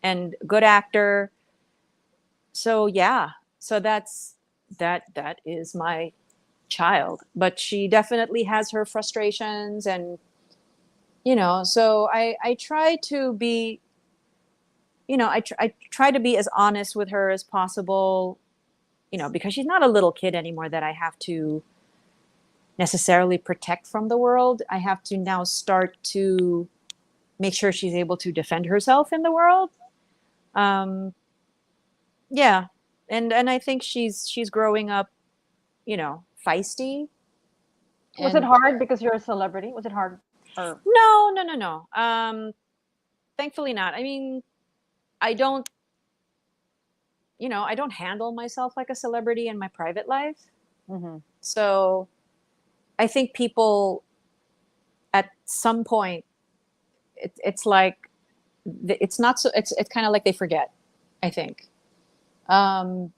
and good actor. So yeah, so that is my child, but she definitely has her frustrations, and so I try to be, I try to be as honest with her as possible, because she's not a little kid anymore that I have to necessarily protect from the world. I have to now start to make sure she's able to defend herself in the world. Um, yeah, and I think she's growing up, feisty. Was it And hard because you're a celebrity? Was it hard? Or no, no, no, no. Thankfully not. I mean, I don't, I don't handle myself like a celebrity in my private life. Mhm. So I think people at some point, it's like, it's not so, it's kind of like they forget, I think. Um,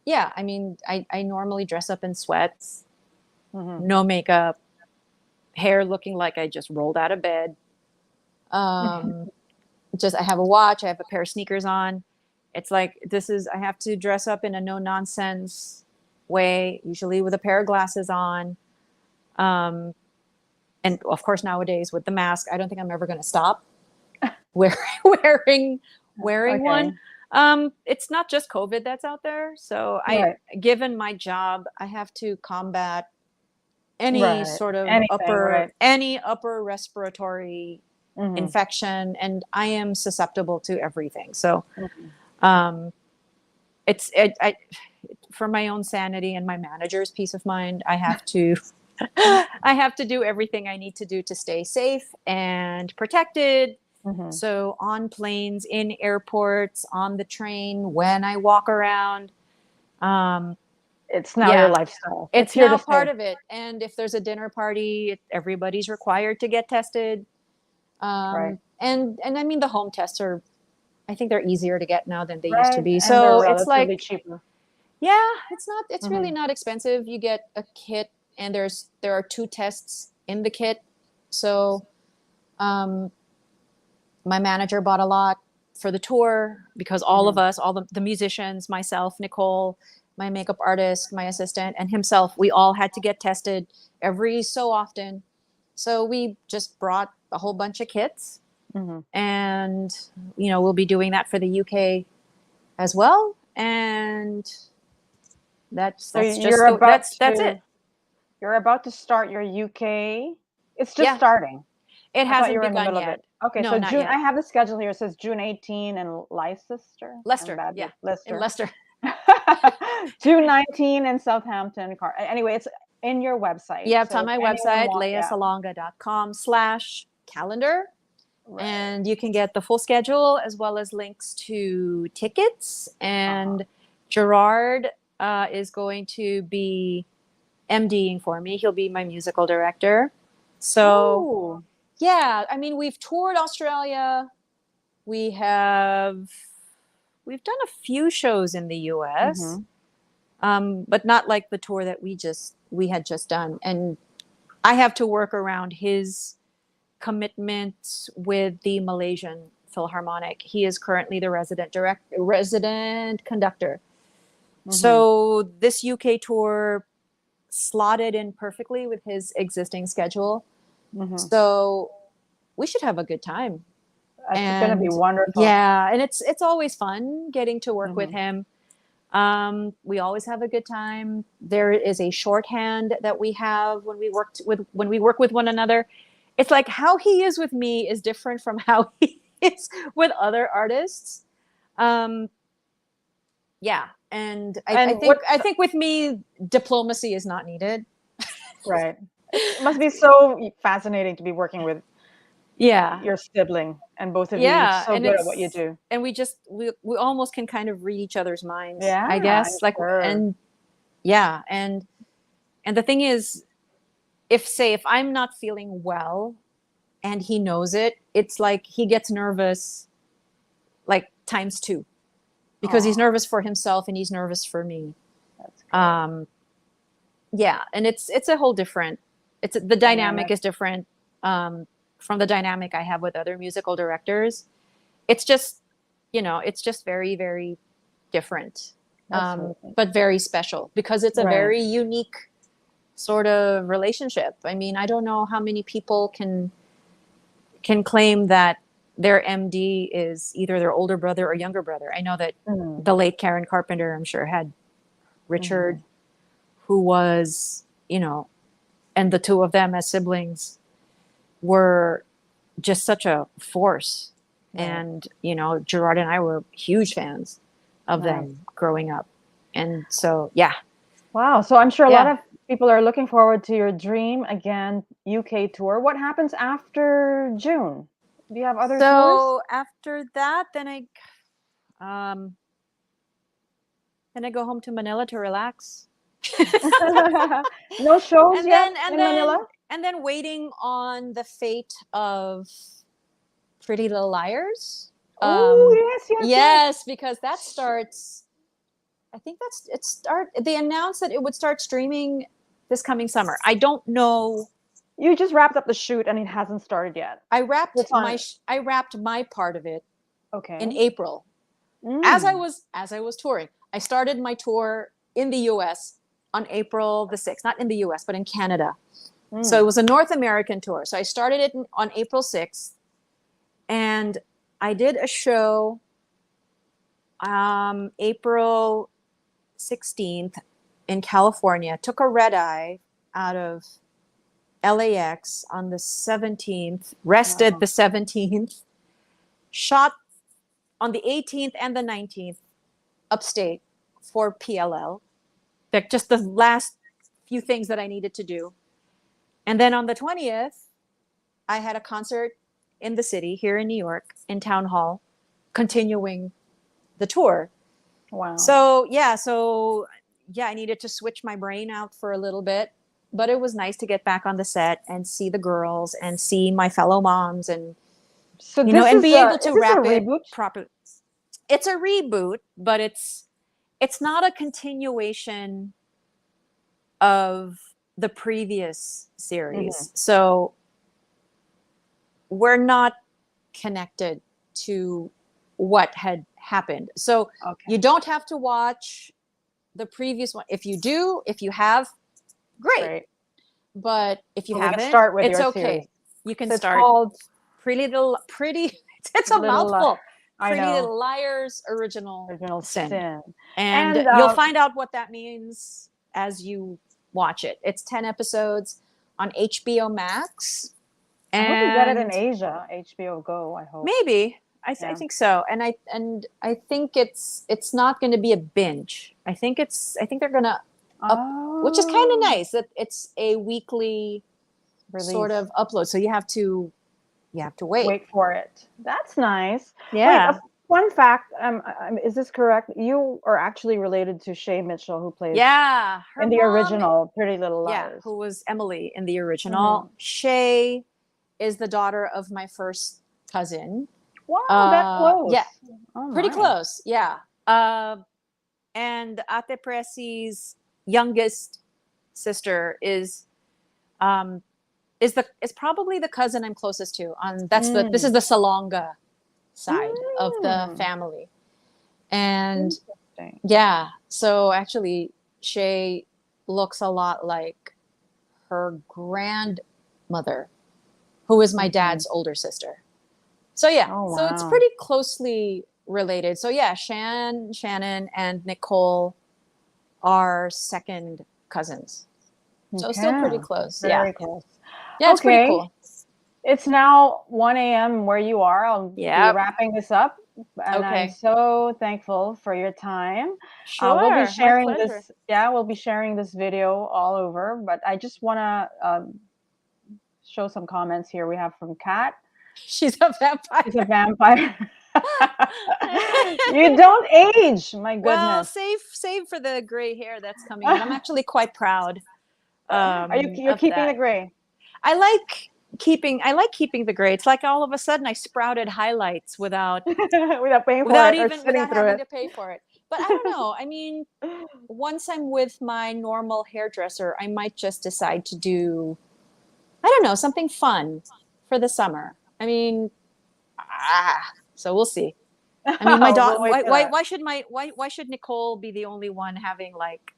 yeah, I mean, I normally dress up in sweats, Mhm. no makeup, hair looking like I just rolled out of bed. Um, just I have a watch, I have a pair of sneakers on. It's like I have to dress up in a no nonsense way, usually with a pair of glasses on. Um, and of course nowadays with the mask, I don't think I'm ever going to stop wearing wearing wearing Okay. one. It's not just COVID that's out there. So Right. given my job, I have to combat any Right. sort of Anything, right. any upper respiratory Mhm. infection, and I am susceptible to everything. So Mhm. um, I for my own sanity and my manager's peace of mind, I have to I have to do everything I need to do to stay safe and protected. Mhm. So on planes, in airports, on the train, when I walk around, um, It's now your yeah, lifestyle. It's it's here to now stay. part of it. And if there's a dinner party, everybody's required to get tested. Right. And I mean, the home tests are, I think they're easier to get now than they used to Right. be. And they're So it's relatively like, cheaper. yeah, it's really Mhm. not expensive. You get a kit, and there are 2 tests in the kit. So um, my manager bought a lot for the tour because all of Mhm. us, all the musicians, myself, Nicole, my makeup artist, my assistant, and himself, we all had to get tested every so often. So we just brought a whole bunch of kits, Mhm. and we'll be doing that for the UK as well. And So that's just that's it. you're about to start your UK. It's just Yeah, starting. it I thought you hasn't were in the begun middle of yet. it. Okay, No, so not June, I yet. have the schedule here. It says June 18 in Leicester. I'm Leicester, bad yeah, with in Leicester. Leicester. June 19 in Southampton. Anyway, it's in your website. Yeah, it's So on if my anyone website, wants, yeah, leasalonga.com/calendar. right. And you can get the full schedule as well as links to tickets. Uh-huh. And Gerard is going to be MDing for me. He'll be my musical director. So, Oh. yeah, I mean, we've toured Australia. We have we've done a few shows in the US, Mm-hmm. but not like the tour that we had just done. And I have to work around his commitment with the Malaysian Philharmonic. He is currently the resident conductor. Mm-hmm. So this UK tour slotted in perfectly with his existing schedule. Mm-hmm. So we should have a good time. That's gonna be And wonderful. yeah, and it's always fun getting to work with Mm-hmm. him. We always have a good time. There is a shorthand that we have when we work with one another. It's like how he is with me is different from how he is with other artists. Um, yeah, and And what's I think with me diplomacy is not needed. right? It must be so fascinating to be working with Yeah, your sibling, and both of you, you're yeah, so good at what you do. and we almost can kind of read each other's minds, Yeah, I I'm guess. Like, sure. and yeah, and the thing is, if I'm not feeling well and he knows it, it's like he gets nervous like times 2 because he's Oh, nervous for himself and he's nervous for me. that's great. Um, yeah, and it's a whole different. It's the dynamic Dynamic. is different from the dynamic I have with other musical directors. It's just, it's just very very different, Absolutely. but very special because it's a Right. very unique sort of relationship. I mean, I don't know how many people can claim that their MD is either their older brother or younger brother. I know that Mm. the late Karen Carpenter, I'm sure, had Richard, who was, you know, and the two of them as siblings were just such a force. Right. And, you know, Gerard and I were huge fans of Nice. them growing up. And so, yeah. Wow. So I'm sure a Yeah. lot of people are looking forward to your Dream Again UK tour. What happens after June? Do you have other tours? So after that, then I go home to Manila to relax. No shows And yet then in Manila? and then waiting on the fate of Pretty Little Liars. Oh, yes, yes, yes. Yes, because that starts. I think They announced that it would start streaming this coming summer. I don't know. You just wrapped up the shoot and it hasn't started yet. I wrapped It's on- my part of it Okay. in April as I was touring. I started my tour in the US on April the 6th, not in the US, but in Canada. So it was a North American tour. So I started it on April 6th, and I did a show April 16th in California. Took a red eye out of LAX on the 17th, rested the 17th, shot on the 18th and the 19th upstate for PLL. Like just the last few things that I needed to do. And then on the 20th, I had a concert in the city here in New York in Town Hall, continuing the tour. Wow. So I needed to switch my brain out for a little bit, but it was nice to get back on the set and see the girls and see my fellow moms and So you know, this and is be able to is this wrap a it reboot? properly. It's a reboot, but it's not a continuation of the previous series. So we're not connected to what had happened. So you don't have to watch the previous one. If you do, if you have, great. But if you So we can haven't, start with it's your okay. series. You can It's start called pretty. It's a Little mouthful. I Pretty know. Little Liars Original Sin. And you'll find out what that means as you watch it. It's 10 episodes on HBO Max. I hope you get it in Asia, HBO Go, I hope. Maybe. I think so. And I think it's not going to be a binge. I think they're going to which is kind of nice that it's a weekly Release. sort of upload. So you have to wait for it. That's nice. Yeah. Wait, a fun fact, is this correct? You are actually related to Shay Mitchell, who plays her in the mom, original Pretty Little Liars. Yeah, who was Emily in the original. Shay is the daughter of my first cousin. Wow, that close. Yeah, pretty nice. close. Yeah. And Ate Presi's youngest sister is probably the cousin I'm closest to. This is the Salonga side of the family. And yeah, so actually Shay looks a lot like her grandmother, who is my dad's older sister. So yeah, so it's pretty closely related. So yeah, Shannon and Nicole are second cousins. So still pretty close. Very close. Yeah, it's pretty cool. It's now 1 a.m. where you are. I'll be wrapping this up. And I'm so thankful for your time. Sure, we'll be sharing my pleasure. this. Yeah, we'll be sharing this video all over. But I just want to show some comments here. We have from Kat. She's a vampire. She's a vampire. You don't age. My goodness. Well, save for the gray hair that's coming in. I'm actually quite proud. You're keeping the gray? I like keeping the gray. It's like all of a sudden I sprouted highlights without paying for it, without having to pay for it. But I don't know. I mean, once I'm with my normal hairdresser, I might just decide to do, I don't know, something fun for the summer. I mean, so we'll see. I mean, my daughter. We'll wait for that. Why should Nicole be the only one having like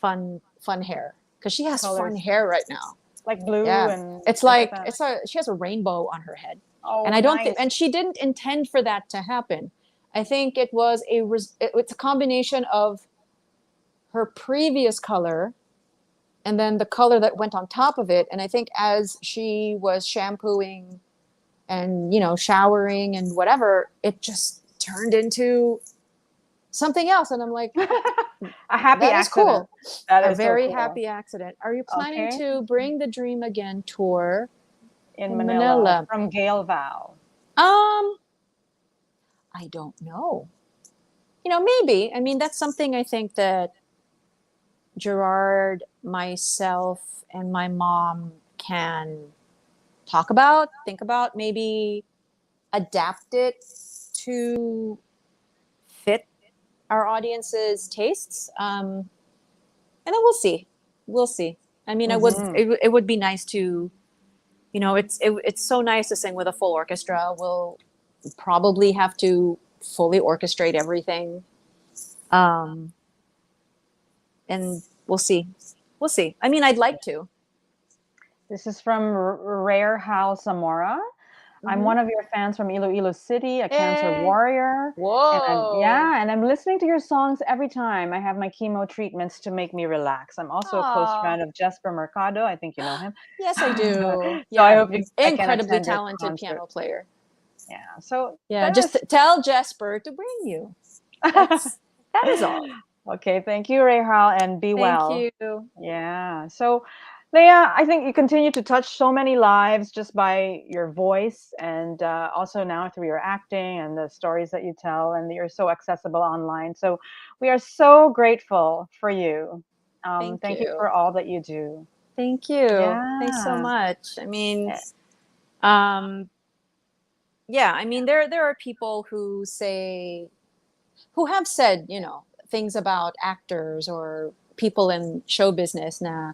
fun hair? Because she has fun Colors hair right now. like blue Yeah, and it's things like like that. she has a rainbow on her head, and Oh, I don't think, nice. and she didn't intend for that to happen. I think it was it's a combination of her previous color and then the color that went on top of it. And I think as she was shampooing and showering and whatever, it just turned into something else. And I'm like, A happy that is accident. cool. That A is so very cool. happy accident. Are you planning Okay. to bring the Dream Again tour In in Manila Manila? from Gail Val. I don't know. Maybe. I mean, that's something I think that Gerard, myself, and my mom can talk about, think about, maybe adapt it to fit our audience's tastes. And then we'll see. We'll see. I mean, Mm-hmm. it would be nice to, it's so nice to sing with a full orchestra. We'll probably have to fully orchestrate everything. And we'll see. We'll see. I mean, I'd like to. This is from Rare Hal Zamora. I'm Mhm. one of your fans from Iloilo City, a cancer Eh. warrior. Whoa. And I'm listening to your songs every time I have my chemo treatments to make me relax. I'm also a close Aw. friend of Jesper Mercado. I think you know him. Yes, I do. So I Yeah. hope I can Incredibly attend your talented concert. piano player. Yeah. So Yeah. that Just is tell Jesper to bring you. That is all. okay. Thank you, Rahal, and be Thank well. you. Yeah. So, Leah, I think you continue to touch so many lives just by your voice and also now through your acting and the stories that you tell, and you're so accessible online. So, we are so grateful for you. Thank Thank you you. for all that you do. Thank you. Thanks so Yeah. much. I mean, Eh, um, yeah, I mean, there are people who have said, things about actors or people in show business na,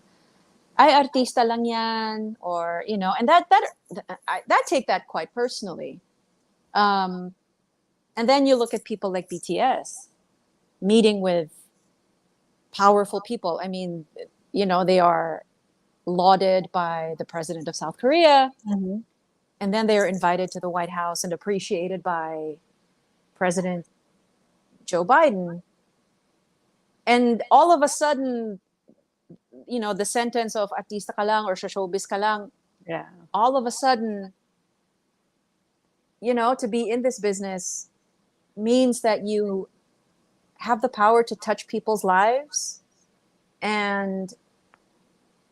ay, artista lang yan, or, and that take that quite personally. Um, and then you look at people like BTS meeting with powerful people. I mean, they are lauded by the president of South Korea, mhm. and then they are invited to the White House and appreciated by President Joe Biden. And all of a sudden, the sentence of artista ka lang or showbiz ka lang, Yeah. all of a sudden, to be in this business means that you have the power to touch people's lives and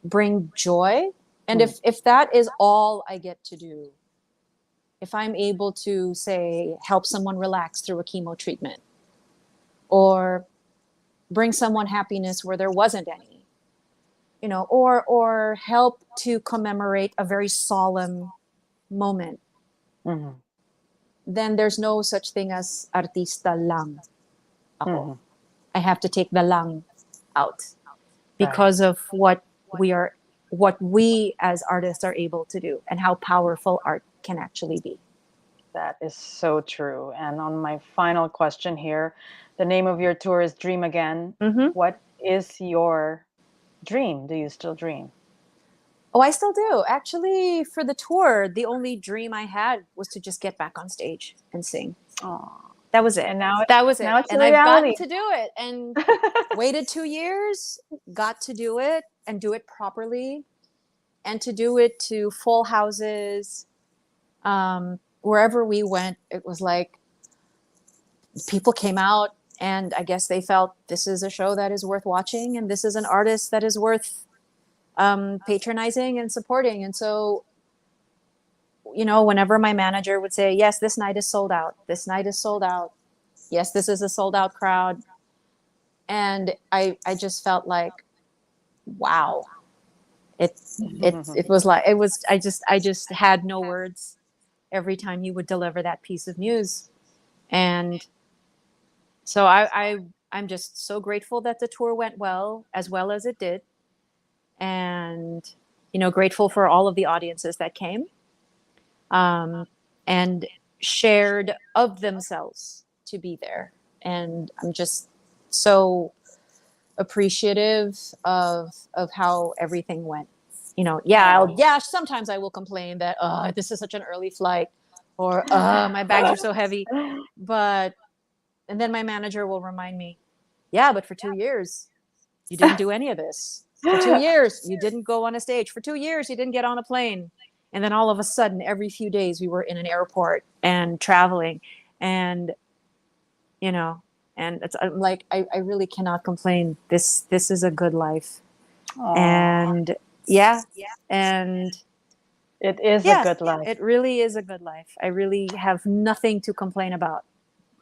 bring joy. And Mm. if that is all I get to do, if I'm able to say help someone relax through a chemo treatment or bring someone happiness where there wasn't any, or help to commemorate a very solemn moment, Mhm. then there's no such thing as artista lang ako. Mhm. I have to take the lang out Right. because of what we as artists are able to do and how powerful art can actually be. That is so true. And on my final question here, the name of your tour is Dream Again. Mm-hmm. What is your dream? Do you still dream? Oh, I still do. Actually, for the tour, the only dream I had was to just get back on stage and sing. Oh, That was it. and now That was it. now it's a And I've gotten reality. to do it and waited 2 years, got to do it and do it properly and to do it to full houses. Wherever we went, it was like people came out and I guess they felt this is a show that is worth watching and this is an artist that is worth patronizing and supporting. And so, whenever my manager would say, yes, this night is sold out, this night is sold out, yes, this is a sold out crowd. And I just felt like, wow, it was like, I just had no words every time you would deliver that piece of news. And so I'm just so grateful that the tour went well as it did. And, grateful for all of the audiences that came. And shared of themselves to be there. And I'm just so appreciative of how everything went. You know, yeah, sometimes I will complain that this is such an early flight, or my bags are so heavy. But and then my manager will remind me, yeah, but for 2 years you didn't do any of this. For 2 years you didn't go on a stage. For 2 years you didn't get on a plane. And then all of a sudden, every few days we were in an airport and traveling. And you know, and it's, I'm like, I really cannot complain. This is a good life. Aw, And yeah, and it is a yeah, good life. it really is a good life. I really have nothing to complain about.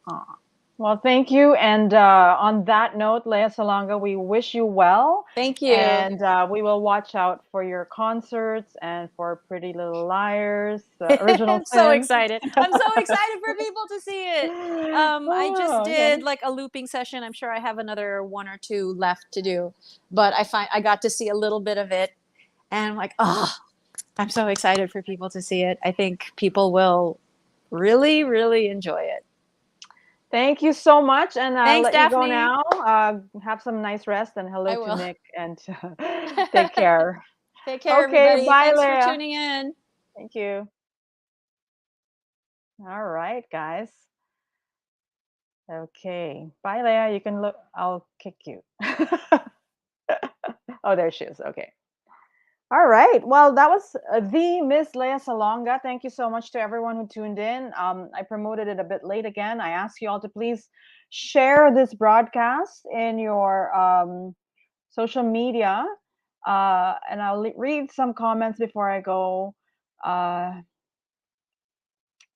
Aw. Well, thank you. And on that note, Lea Salonga, we wish you well. Thank you. And we will watch out for your concerts and for Pretty Little Liars, Original I'm so Sin. excited. I'm so excited for people to see it. I just Oh, did okay. like a looping session. I'm sure I have another one or two left to do, but I got to see a little bit of it, and I'm like, oh, I'm so excited for people to see it. I think people will really, really enjoy it. Thank you so much. And I'll Thanks, let you go Daphne. now. Have some nice rest and hello I to will. Nick and take care. Take care, Okay, everybody. bye, Thanks for Leah. tuning in. Thank you. All right, guys. Okay. Bye, Leah. You can look. I'll kick you. Oh, there she is. Okay. All right. Well, that was the Miss Lea Salonga. Thank you so much to everyone who tuned in. I promoted it a bit late again. I ask you all to please share this broadcast in your social media. And I'll read some comments before I go.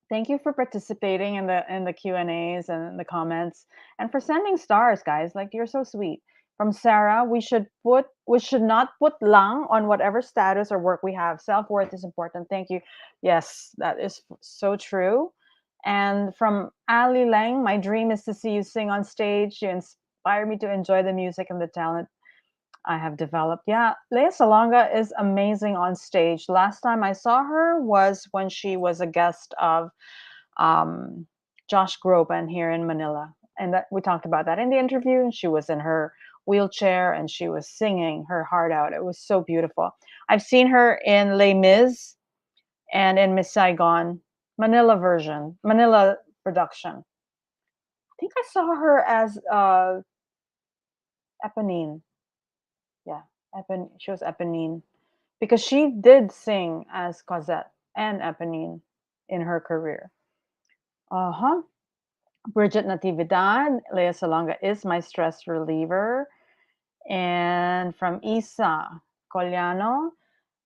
Thank you for participating in the Q&As and the comments and for sending stars, guys. Like, you're so sweet. From Sarah, we should not put lang on whatever status or work we have. Self-worth is important. Thank you. Yes, that is so true. And from Ali Lang, my dream is to see you sing on stage. You inspire me to enjoy the music and the talent I have developed. Yeah, Lea Salonga is amazing on stage. Last time I saw her was when she was a guest of um, Josh Groban here in Manila. And that we talked about that in the interview. And she was in her wheelchair and she was singing her heart out. It was so beautiful. I've seen her in Les Mis and in Miss Saigon, Manila version, Manila production. I think I saw her as Eponine. Yeah, she was Eponine because she did sing as Cosette and Eponine in her career. Uh-huh. Bridget Natividad, Lea Salonga is my stress reliever. And from Isa Coliano,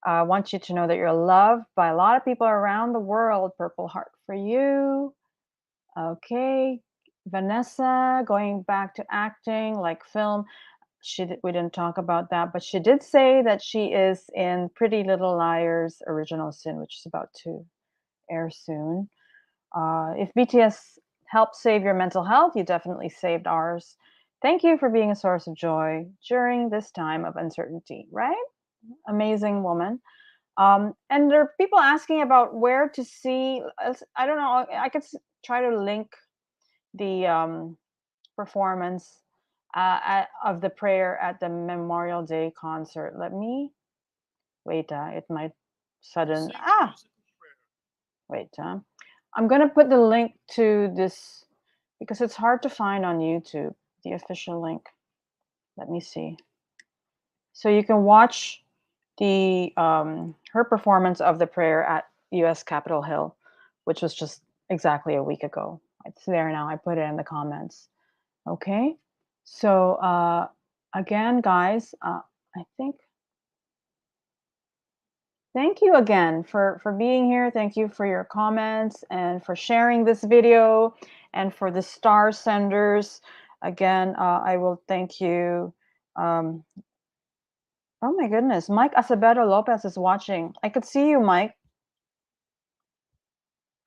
I want you to know that you're loved by a lot of people around the world. Purple heart for you. Okay. Vanessa, going back to acting like film. We didn't talk about that, but she did say that she is in Pretty Little Liars Original Sin, which is about to air soon. If BTS helped save your mental health, you definitely saved ours. Thank you for being a source of joy during this time of uncertainty, right? Amazing woman. And there are people asking about where to see. I don't know. I could try to link the performance of the prayer at the Memorial Day concert. Let me wait. It might sudden. Wait. I'm going to put the link to this because it's hard to find on YouTube, the official link. Let me see. So you can watch the her performance of the prayer at US Capitol Hill, which was just exactly a week ago. It's there now. I put it in the comments. Okay. So again, guys, I think thank you again for being here. Thank you for your comments and for sharing this video and for the star senders. Again, I will thank you. Oh my goodness, Mike Acevedo Lopez is watching. I could see you, Mike.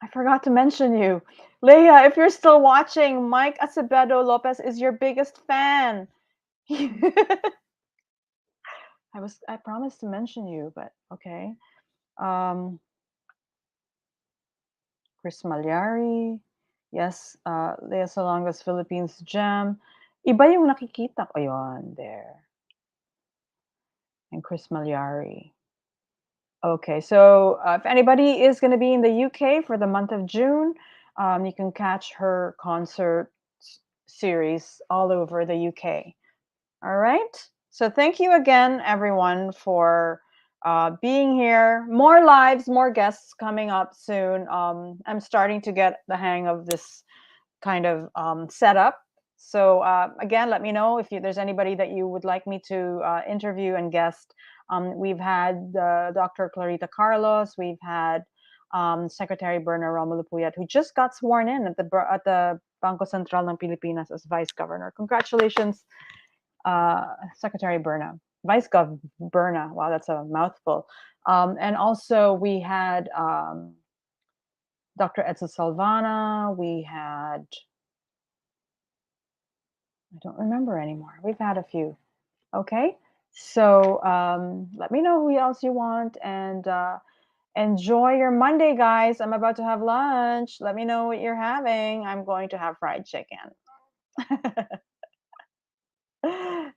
I forgot to mention you. Leah, if you're still watching, Mike Acevedo Lopez is your biggest fan. I promised to mention you, but okay. Chris Malyari. Yes, Lea Salonga's Philippines Gem. Iba yung nakikita ko. Ayun, there. And Chris Malyari. Okay, so if anybody is going to be in the UK for the month of June, you can catch her concert series all over the UK. All right. So thank you again, everyone, for being here. More lives, more guests coming up soon. I'm starting to get the hang of this kind of setup. So again, let me know if there's anybody that you would like me to interview and guest. We've had Dr. Clarita Carlos. We've had Secretary Berna Romulo Puyat, who just got sworn in at the Bangko Sentral ng Pilipinas as Vice Governor. Congratulations, Secretary Berna. Vice Gov Berna. Wow, that's a mouthful. And also we had Dr. Edson Salvana. We had, I don't remember anymore. We've had a few. Okay. So let me know who else you want, and enjoy your Monday, guys. I'm about to have lunch. Let me know what you're having. I'm going to have fried chicken.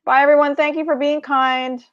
Bye, everyone. Thank you for being kind.